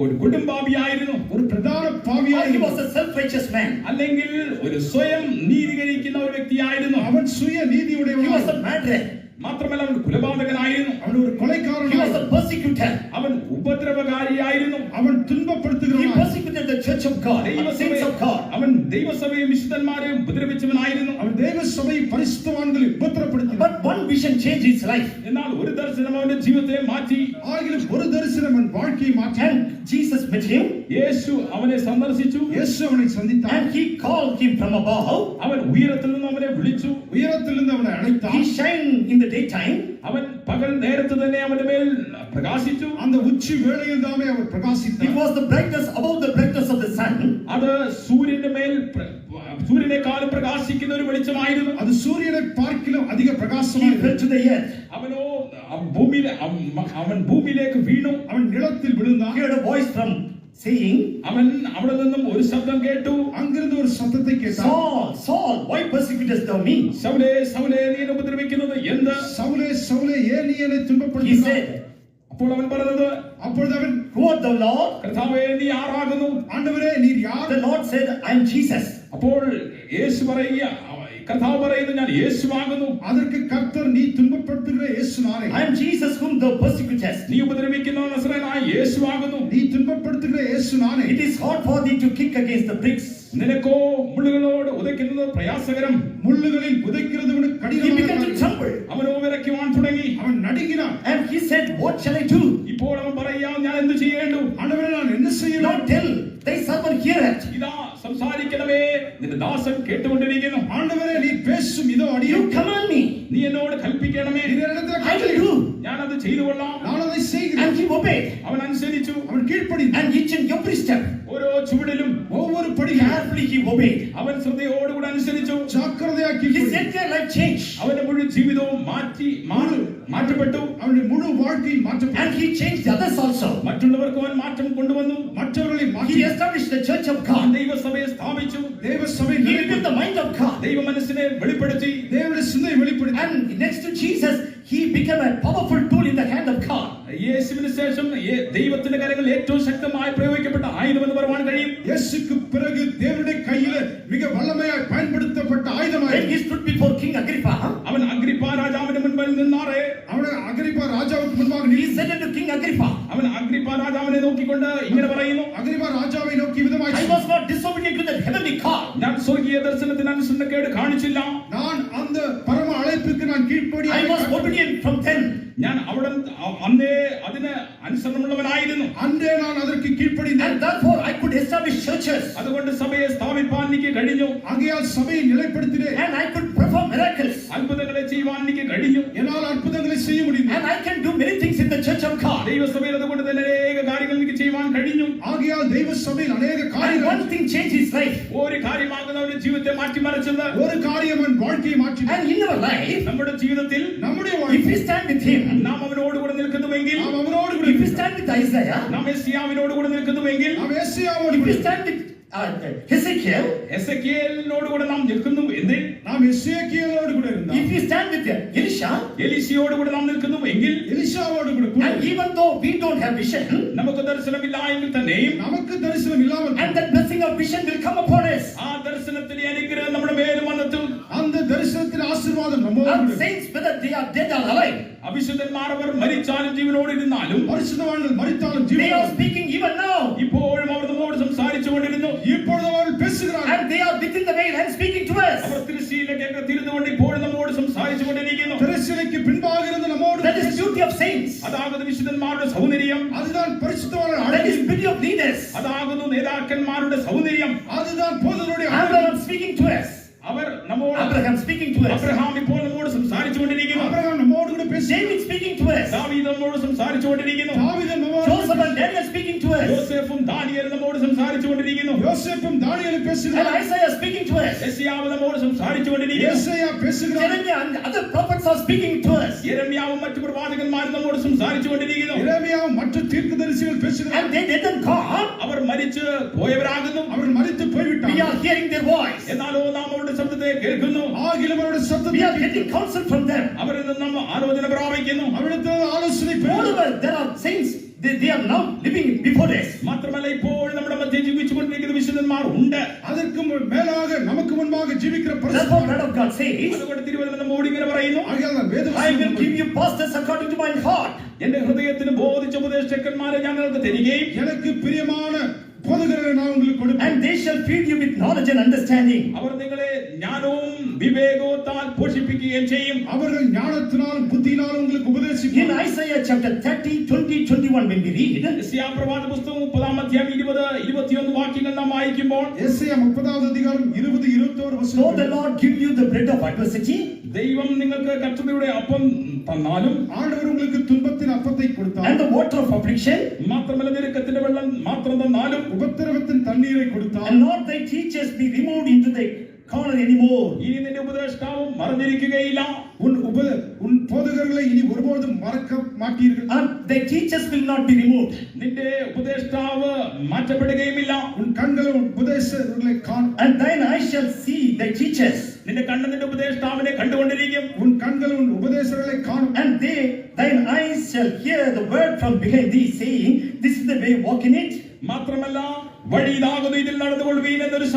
ഒരു കൊടുംപാപിയായിരുന്നു. ஒரு பிரதான or பாவியாய் he was a self-righteous man. അല്ലെങ്കിൽ ഒരു സ്വയം നീതീകരിക്കുന്ന ഒരു വ്യക്തിയായിരുന്നു. அவன் சுய He was நீதியுடையவனாய், a murderer. മാത്രമല്ല അവൻ കൊലപാതകനായിരുന്നു. அவன் ஒரு He was கொலைக்காரனாய், a persecutor. അവൻ ഉപദ്രവകാരിയായിരുന്നു. அவன் He துன்பப்படுத்துகிறவனாய், persecuted the church of God, the saints of God. അവൻ ദൈവസഭയും വിശുദ്ധന്മാരെയും ഉപദ്രവിച്ചവനായിരുന്നു. அவன் தேவ சபை பரிசுத்தவான்களை உபத்திரப்படுத்தினான். But one vision changed his life. എന്നാൽ ഒരു ദർശനം അവന്റെ ജീവിതത്തെ മാറ്റി. ஆகிலும் ஒரு தரிசனம் அவன் வாழ்க்கையை மாற்றினான். And Jesus met him, യേശു അവനെ സന്ദർശിച്ചു. இயேசு அவனை சந்தித்தான். and he called him from above. അവൻ ഉയരത്തിൽ നിന്ന് അവനെ വിളിച്ചു. உயரத்திலிருந்து அவனை அழைத்தான். He shined in the daytime, അവൻ പകൽ നേരത്ത് തന്നെ അവന്റെ മേൽ പ്രകാശിച്ചു. அந்த உச்சி வேளையில் தாமே அவர் it பிரகாசித்தார். was the brightness above the brightness of the sun. അത് സൂര്യന്റെ മേൽ സൂര്യനേക്കാളും പ്രകാശിക്കുന്ന ഒരു വെളിച്ചമായിരുന്നു. அது சூரியனை பார்க்கிலும் அதிக He பிரகாசமாய் fell to the earth. അവനോ അവൻ ഭൂമിയിലേക്ക് വീണു. அவன் நிலத்தில் விழுந்தான். He heard a voice from saying, അവൻ അവിടെ നിന്നും ഒരു ശബ്ദം കേട്ടു. அங்கிருந்து ஒரு சத்தத்தை கேட்டான். Saul, Saul, why persecutest thou me? സൗലേ സൗലേ നീ എന്നെ ഉപദ്രവിക്കുന്നത് എന്ത്? சவுலே சவுலே ஏன் நீ என்னை He துன்பப்படுத்துகிறாய்? said, അപ്പോൾ അവൻ പറഞ്ഞത്, அப்பொழுது அவன், who art thou, Lord? കർത്താവേ നീ ആരാകുന്നു? ஆண்டவரே நீர் யார்? The Lord said, I am Jesus. അപ്പോൾ യേശു പറയുക, കർത്താവ് പറയുന്നു, ഞാൻ യേശുവാകുന്നു. அதற்கு கர்த்தர், நீ துன்பப்படுத்துகிற இயேசு நானே. I am Jesus whom thou persecutest. നീ ഉപദ്രവിക്കുന്ന നസറേയനായ യേശുവാകുന്നു. நீ துன்பப்படுத்துகிற இயேசு நானே. It is hard for thee to kick against the pricks. നിനക്കോ മുള്ളുകളോട് ഉதைക്കുന്നത് പ്രയാസകരം. முள்ளுகளில் உதைக்கிறது உனக்கு He began to கடினமான. tremble. അവനോ വിറയ്ക്കുവാൻ തുടങ്ങി. அவன் நடுங்கினான். And he said, what shall I do? ഇപ്പോൾ അവൻ പറയാ, ഞാൻ എന്ത് ചെയ്യേണ്ടു? ஆண்டவரே நான் என்ன செய்யலாம்? Lord, tell thy servant heareth. ഇതാ സംസാരിക്കണമേ, നിന്റെ ദാസൻ കേട്ടുകൊണ്ടിരിക്കുന്നു. ஆண்டவரே நீ பேசும் இதோ You அடியேன் command me. നീ എന്നോട് കൽപ്പിക്കണമേ, நீர் என்னிடத்தில் I will கட்டளை do. ഞാൻ അത് ചെയ്തു കൊള്ളാം. நான் அதை செய்கிறேன். And he obeyed. അവൻ അനുസരിച്ചു. அவன் கீழ்ப்படிந்தான். And each and every step, ഓരോ ചുവടിലും ஒவ்வொரு படியும் carefully he obeyed. അവൻ ശ്രദ്ധയോടുകൂടി അനുസരിച്ചു. ஜாக்கிரதையாக His கீழ்ப்படிந்தான். entire life changed. അവന്റെ മുഴുവൻ ജീവിതവും മാറ്റപ്പെട്ടു. அவனுடைய முழு வாழ்க்கை மாற்றப்பட்டது. And he changed the others also. മറ്റുള്ളവർക്ക് അവൻ മാറ്റം കൊണ്ടുവന്നു. மற்றவர்களை மாற்றி He established the church of God. ദൈവസഭയെ സ്ഥാപിച്ചു. தேவ சபை He revealed the mind of God. ദൈവ മനസ്സിനെ വെളിപ്പെടുത്തി. தேவனுடைய சிந்தையை வெளிப்படுத்தி And next to Jesus, he became a powerful tool in the hand of God. യേശുവിന് ശേഷം ദൈവത്തിന്റെ കരങ്ങളിൽ ഏറ്റവും ശക്തമായി പ്രയോഗിക്കപ്പെട്ട ആയുധം എന്ന് പറയാൻ കഴിയും. இயேசுக்கு பிறகு தேவனுடைய கையில மிக வல்லமையாய் பயன்படுத்தப்பட்ட ஆயுதமாய் When he stood before King Agrippa, അവൻ അഗ്രിപ്പാ രാജാവിന്റെ മുൻപിൽ നിന്നാറേ அவன் அகிரிப்பா ராஜாவுக்கு முன்பாக he said unto King Agrippa, അവൻ അഗ്രിപ്പാ രാജാവിനെ നോക്കിക്കൊണ്ട് ഇങ്ങനെ പറയുന്നു, அகிரிப்பா ராஜாவை நோக்கி விதமாய் I was not disobedient to that heavenly call. ഞാൻ സ്വർഗീയ ദർശനത്തിന് അനുസരണക്കേട് കാണിച്ചില്ല. நான் அந்த பரம அழைப்புக்கு நான் I was கீழ்ப்படியாக obedient from then. ഞാൻ അവിടെ അന്നേ അതിന് അനുസരണമുള്ളവനായിരുന്നു. அன்றே நான் அதற்கு கீழ்ப்படிந்தேன். And therefore I could establish churches. അതുകൊണ്ട് സഭയെ സ്ഥാപിപ്പാൻ എനിക്ക് കഴിഞ്ഞു. ஆகையால் சபையை நிலைப்படுத்தினேன். And I could perform miracles. അത്ഭുതങ്ങളെ ചെയ്യുവാൻ എനിക്ക് കഴിഞ്ഞു. என்னால் அற்புதங்களை செய்ய முடியும். And I can do many things in the church of God. ദൈവസഭയിൽ അതുകൊണ്ട് തന്നെ അനേക കാര്യങ്ങൾ എനിക്ക് ചെയ്യുവാൻ കഴിഞ്ഞു. ஆகையால் தெய்வ சபையில் அநேக And காரியங்கள் one thing changed his life. ഒരു കാര്യമാകുന്നവരുടെ ജീവിതത്തെ മാറ്റിമറിച്ചത്. ஒரு காரியம் அவன் வாழ்க்கையை மாற்றினார். And in our life, നമ്മുടെ ജീവിതത്തിൽ நம்முடைய if வாழ்க்கை we stand with him, നാം അവനോട് കൂടെ നിൽക്കുന്നുവെങ്കിൽ, நாம் அவரோடு கூட if we stand with Isaiah, നാം യെശയ്യാവിനോട് കൂടെ നിൽക്കുന്നുവെങ്കിൽ, நாம் യേശയ്யாவோடு if கூட we stand with Hezekiel, എസെക്കിയേലിനോട് കൂടെ നാം നിൽക്കുന്നു എന്ന്, நாம் எசேக்கியேலோடு கூட இருந்தால் if we stand with Elisha, എലീശയോട് കൂടെ നാം നിൽക്കുന്നുവെങ്കിൽ, எலிசாவோடு கூட and even though we don't have vision, നമുക്ക് ദർശനമില്ല എങ്കിൽ തന്നെയും நமக்கு தரிசனம் இல்லாமல் and that blessing of vision will come upon us. ആ ദർശനത്തിന്റെ അനുഗ്രഹം നമ്മുടെ മേലും വന്നെത്തും. அந்த தரிசனத்தின் ஆசீர்வாதம் நம்மோடு And கூட saints, whether they are dead or alive, അവിശുദ്ധന്മാർ അവർ മരിച്ചാലും ജീവനോട് ഇരുന്നാലും பரிசுத்தவான்கள் மரித்தாலும் they are ஜீவனோடு speaking even now. ഇപ്പോഴും അവർ നമ്മോട് സംസാരിച്ചു കൊണ്ടിരുന്നു. இப்பொழுது அவர்கள் பேசுகிறார்கள். And they are within the veil and speaking to us. അവർ തിരുശീലയ്ക്ക് തിരുന്നുകൊണ്ട് ഇപ്പോഴും നമ്മോട് സംസാരിച്ചു കൊണ്ടിരിക്കുന്നു. திரைச்சீலைக்கு பின்பாக இருந்த நம்மோடு That is beauty of saints. അതാകുന്നു വിശുദ്ധന്മാരുടെ സൗന്ദര്യം. அதுதான் பரிசுத்தவான்கள் That அழகு. is beauty of leaders. അതാകുന്നു നേതാക്കന്മാരുടെ സൗന്ദര്യം. அதுதான் போதகருடைய அழகு. Abraham speaking to us. അവർ നമ്മോട് Abraham speaking to us. Abraham ഇപ്പോൾ നമ്മോട് സംസാരിച്ചു കൊണ്ടിരിക്കുന്നു. ஆபிரகாம் நம்மோடு கூட பேசி David speaking to us. ദാവീദ് നമ്മോട് സംസാരിച്ചു കൊണ്ടിരിക്കുന്നു. தாவீது நம்மோடு Joseph and Daniel speaking to us. യോസേഫും ദാനിയേലും നമ്മോട് സംസാരിച്ചു കൊണ്ടിരിക്കുന്നു. யோசேப்பும் தானியேலும் And பேசுகிறார்கள். Isaiah speaking to us. യെശയ്യാവ് നമ്മോട് സംസാരിച്ചു കൊണ്ടിരിക്കുന്നു. ஏசாயா பேசுகிறார். Jeremiah and other prophets are speaking to us. യെരമ്യാവും മറ്റു പ്രവാചകന്മാരും നമ്മോട് സംസാരിച്ചു കൊണ്ടിരിക്കുന്നു. எரேமியாவும் மற்ற தீர்க்கதரிசிகள் பேசுகிறார்கள். And they didn't come. അവർ മരിച്ചു പോയവരാകുന്നു. அவர்கள் மரித்து We போய்விட்டார்கள். are hearing their voice. എന്നാലോ നാം അവരുടെ ശബ്ദത്തെ കേൾക്കുന്നു. ஆகிலும் அவருடைய We சத்தத்தை are getting counsel from them. അവരിൽ നിന്ന് നാം ആലോചന പ്രാപിക്കുന്നു. அவரிடத்தில் ஆலோசனை பெறுகிறோம். Moreover, there are saints. They are now living before us. മാത്രമല്ല ഇപ്പോൾ നമ്മുടെ മധ്യ ജീവിച്ചുകൊണ്ടിരിക്കുന്ന വിശുദ്ധന്മാർ ഉണ്ട്. அதற்கு மேலாக நமக்கு முன்பாக ஜீவிக்கிற Therefore, பரிசுத்தவான்கள். word of God says, അതുകൊണ്ട് തിരുവചനം നമ്മോട് ഇങ്ങനെ പറയുന്നു, ஆகையால் I will வேதவசனம் give you pastors according to my heart. എന്റെ ഹൃദയത്തിന് ബോധിച്ച ഉപദേശകന്മാരെ ഞാൻ നിങ്ങൾക്ക് തരികയും எனக்கு பிரியமான போதகர்களை நான் உங்களுக்கு கொடுப்பேன். And they shall feed you with knowledge and understanding. അവർ നിങ്ങളെ ജ്ഞാനവും വിവേകത്താൽ പോഷിപ്പിക്കുകയും ചെയ്യും. அவர்கள் ஞானத்தினாலும் புத்தியினாலும் உங்களுக்கு In உபதேசிப்பார்கள். Isaiah chapter 30, 20, 21, when we read, യെശയ്യാ പ്രവാചക പുസ്തകം 30-ാം അധ്യായം 20, 21 വാക്യങ്ങൾ നാം വായിക്കുമ്പോൾ, യെശയ്യാ 30-ാം അധികാരം 20, 21 so the വചനം. Lord give you the bread of adversity, ദൈവം നിങ്ങൾക്ക് കഷ്ടതയുടെ അപ്പം തന്നാലും ஆண்டவர் உங்களுக்கு துன்பத்தின் அப்பத்தை and கொடுத்தார். the water of affliction, മാത്രമല്ല ഞെരുക്കത്തിന്റെ വെള്ളം മാത്രം തന്നാലും உபத்திரவத்தின் தண்ணீரை கொடுத்தார். and not thy teachers be removed into the corner anymore. ഇനി നിന്റെ ഉപദേഷ്ടാവും മറഞ്ഞിരിക്കുകയില്ല. உன் போதகர்களை இனி ஒருபோதும் மறக்க மாட்டீர்கள். And thy teachers will not be removed. നിന്റെ ഉപദേഷ്ടാവ് മാറ്റപ്പെടുകയുമില്ല. உன் கண்கள் உபதேசங்களை காணும். And thine eyes shall see thy teachers, നിന്റെ കണ്ണ് നിന്റെ ഉപദേഷ്ടാവിനെ കണ്ടുകൊണ്ടിരിക്കും. உன் கண்கள் உன் உபதேசங்களை காணும். and thine eyes shall hear the word from behind thee, saying, this is the way, walk in it. മാത്രമല്ല വഴി ഇതാകുന്നു, ഇതിൽ നടന്നുകൊള്ളുവീൻ എന്നൊരു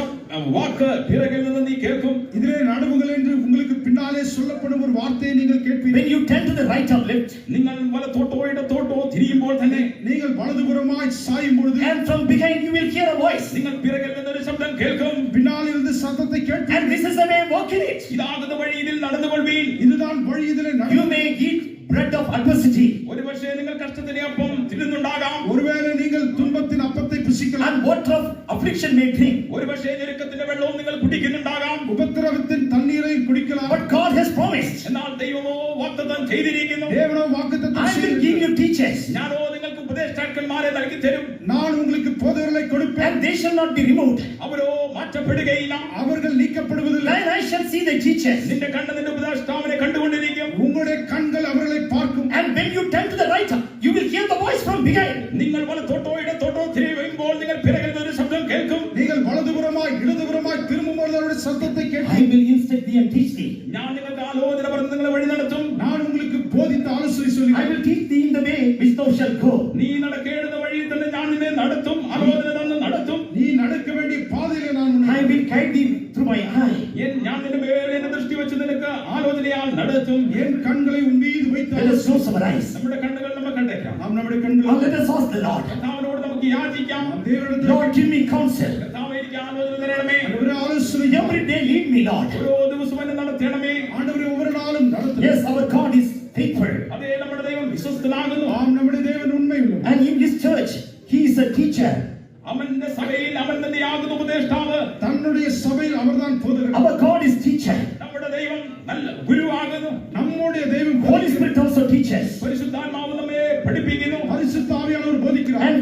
വാക്ക് പിറകിൽ നിന്ന് നീ കേൾക്കും. இதிலே நடுவுகள் என்று உங்களுக்கு பின்னாலே சொல்லப்படும் ஒரு வார்த்தையை நீங்கள் கேட்பீர்கள். When you turn to the right or left, നിങ്ങൾ വലത്തോട്ടോ ഇടത്തോട്ടോ തിരിയുമ്പോൾ തന്നെ நீங்கள் வலதுபுறமாய் சாயும் பொழுது and from behind you will hear a voice, നിങ്ങൾ പിറകിൽ നിന്നൊരു ശബ്ദം കേൾക്കും. பின்னால் இருந்து சத்தத்தை கேட்பீர்கள். and this is the way, walk in it. ഇതാകുന്ന വഴി, ഇതിൽ നടന്നുകൊള്ളുവീൻ. இதுதான் வழி, இதிலே You may eat bread of adversity, ഒരു പക്ഷേ നിങ്ങൾ കഷ്ടത്തിന്റെ അപ്പം തിന്നുണ്ടാകാം. ஒருவேளை நீங்கள் துன்பத்தின் அப்பத்தை புசிக்கலாம். and water of affliction may drink. ഒരു പക്ഷേ ഞെരുക്കത്തിന്റെ വെള്ളവും നിങ്ങൾ കുടിക്കുന്നുണ്ടാകാം. உபத்திரவத்தின் தண்ணீரை குடிக்கலாம். But ചെയ്തിരിക്കുന്നു. தேவனோ வாக்குத்தத்தம் I will give you teachers, ഞാനോ നിങ്ങൾക്ക് ഉപദേഷ്ടാക്കന്മാരെ നൽകി തരും. நான் உங்களுக்கு போதகர்களை கொடுப்பேன், and they shall not be removed. അവരോ മാറ്റപ്പെടുകയില്ല. அவர்கள் நீக்கப்படுவதில்லை. Thine eyes shall see the teachers, നിന്റെ കണ്ണ് നിന്റെ ഉപദേഷ്ടാവിനെ കണ്ടുകൊണ്ടിരിക്കും. உங்களுடைய கண்கள் அவர்களை பார்க்கும். and when you turn to the right, you will hear the voice from behind. നിങ്ങൾ വലത്തോട്ടോ ഇടത്തോട്ടോ തിരിയുമ്പോൾ നിങ്ങൾ പിറകിൽ നിന്ന് ഒരു ശബ്ദം കേൾക്കും. நீங்கள் வலதுபுறமாய் இடதுபுறமாய் திரும்பும்போது அவருடைய சத்தத்தை I கேட்கும். will instruct thee and teach thee. ഞാൻ നിങ്ങൾക്ക് ആലോചന പറഞ്ഞ് നിങ്ങളെ വഴി നടത്തും. நான் உங்களுக்கு போதித்த ஆலோசனை சொல்லி I will teach thee in the way which thou shalt go. നീ നടക്കേണ്ടുന്ന വഴിയിൽ തന്നെ ഞാൻ നിന്നെ നടത്തും. ആലോചന തന്ന് നടത്തും. நீ நடக்க வேண்டிய பாதையிலே நான் உன்னை I will guide thee through my eye. ഞാൻ നിന്റെ മേൽ എന്റെ ദൃഷ്ടി വെച്ച് നിനക്ക് ആലോചനയാൽ നടത്തും. என் கண்களை உன் மீது வைத்து Let us close our eyes. നമ്മുടെ കണ്ണുകൾ നമ്മൾ കണ്ടേക്കാം. நாம் நம்முடைய Now கண்களை let us ask the Lord. കർത്താവിനോട് നമുക്ക് യാചിക്കാം. தேவனிடத்தில் Lord, give me counsel. കർത്താവേ, എനിക്ക് ആലോചന തരണമേ. ஆண்டவரே ஆலோசனை Every day lead me, Lord. ഓരോ ദിവസവും എന്നെ നടത്തണമേ. ஆண்டவரே ஒவ்வொரு நாளும் நடத்தும். Yes, our God is faithful. അതേ, നമ്മുടെ ദൈവം വിശ്വസ്തനാകുന്നു. ஆம், நம்முடைய தேவன் உண்மையுள்ளவர். And in this church, He is a teacher. അവന്റെ സഭയിൽ അവൻ തന്നെയാകുന്നു ഉപദേഷ്ടാവ്. தன்னுடைய சபையில் அவர்தான் போதகர். Our God is teacher. നമ്മുടെ ദൈവം നല്ല ഗുരുവാകുന്നു. நம்முடைய தெய்வம் Holy Spirit also teaches. പരിശുദ്ധാത്മാവ് നമ്മെ പഠിപ്പിക്കുന്നു. பரிசுத்த ஆவியானவர் போதிக்கிறார். And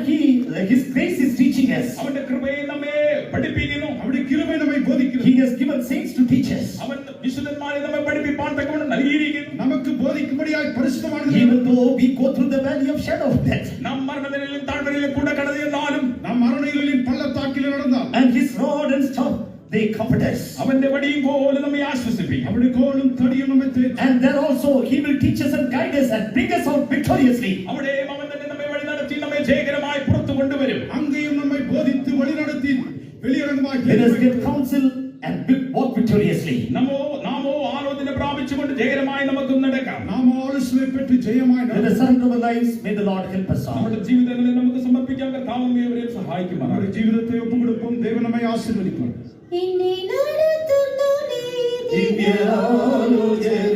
His grace is teaching us. അവന്റെ കൃപയെ നമ്മെ പഠിപ്പിക്കുന്നു. அவருடைய கிருபை நம்மை போதிக்கிறது. He has given saints to teach us. അവൻ വിശുദ്ധന്മാരെ നമ്മെ പഠിപ്പിപ്പാൻ തക്കവണ്ണം നൽകിയിരിക്കുന്നു. நமக்கு போதிக்கும்படியாய் பரிசுத்தமானது. Even though we go through the valley of shadow of death, നാം മരണനിഴലിലും താഴ്വരയിലും കൂടെ കടന്നു ചെന്നാലും நாம் மரணங்களின் பள்ளத்தாக்கில் நடந்தால் and His rod and staff, they comfort us. അവന്റെ വടിയും കോലും നമ്മെ ആശ്വസിപ്പിക്കും. அவருடைய கோலும் தடியும் நம்மை தேற்றும். And there also He will teach us and guide us and bring us out victoriously. അവിടെയും അവൻ തന്നെ നമ്മെ വഴി നടത്തി നമ്മെ ജയകരമായി പുറത്തു കൊണ്ടുവരും. அங்கேயும் நம்மை போதித்து வழிநடத்தி வெளியரங்கமாய் Let us get counsel and walk victoriously. നാമോ ആലോചന പ്രാപിച്ചുകൊണ്ട് ജയകരമായി നമുക്ക് നടക്കാം. நாம் ஆலோசனை பெற்று ஜெயமாய் Let us surrender our lives. May the Lord help us all. നമ്മുടെ ജീവിതങ്ങളെ നമുക്ക് സമർപ്പിക്കാൻ കർത്താവ് നമ്മെ സഹായിക്കുമാറാകട്ടെ. நம்முடைய ஜீவிதத்தை ஒப்புக் கொடுப்போம். தேவன் நம்மை ஆசீர்வதிப்பார். എന്നെ നടത്തുന്നു നീ ദിവ്യാലോചന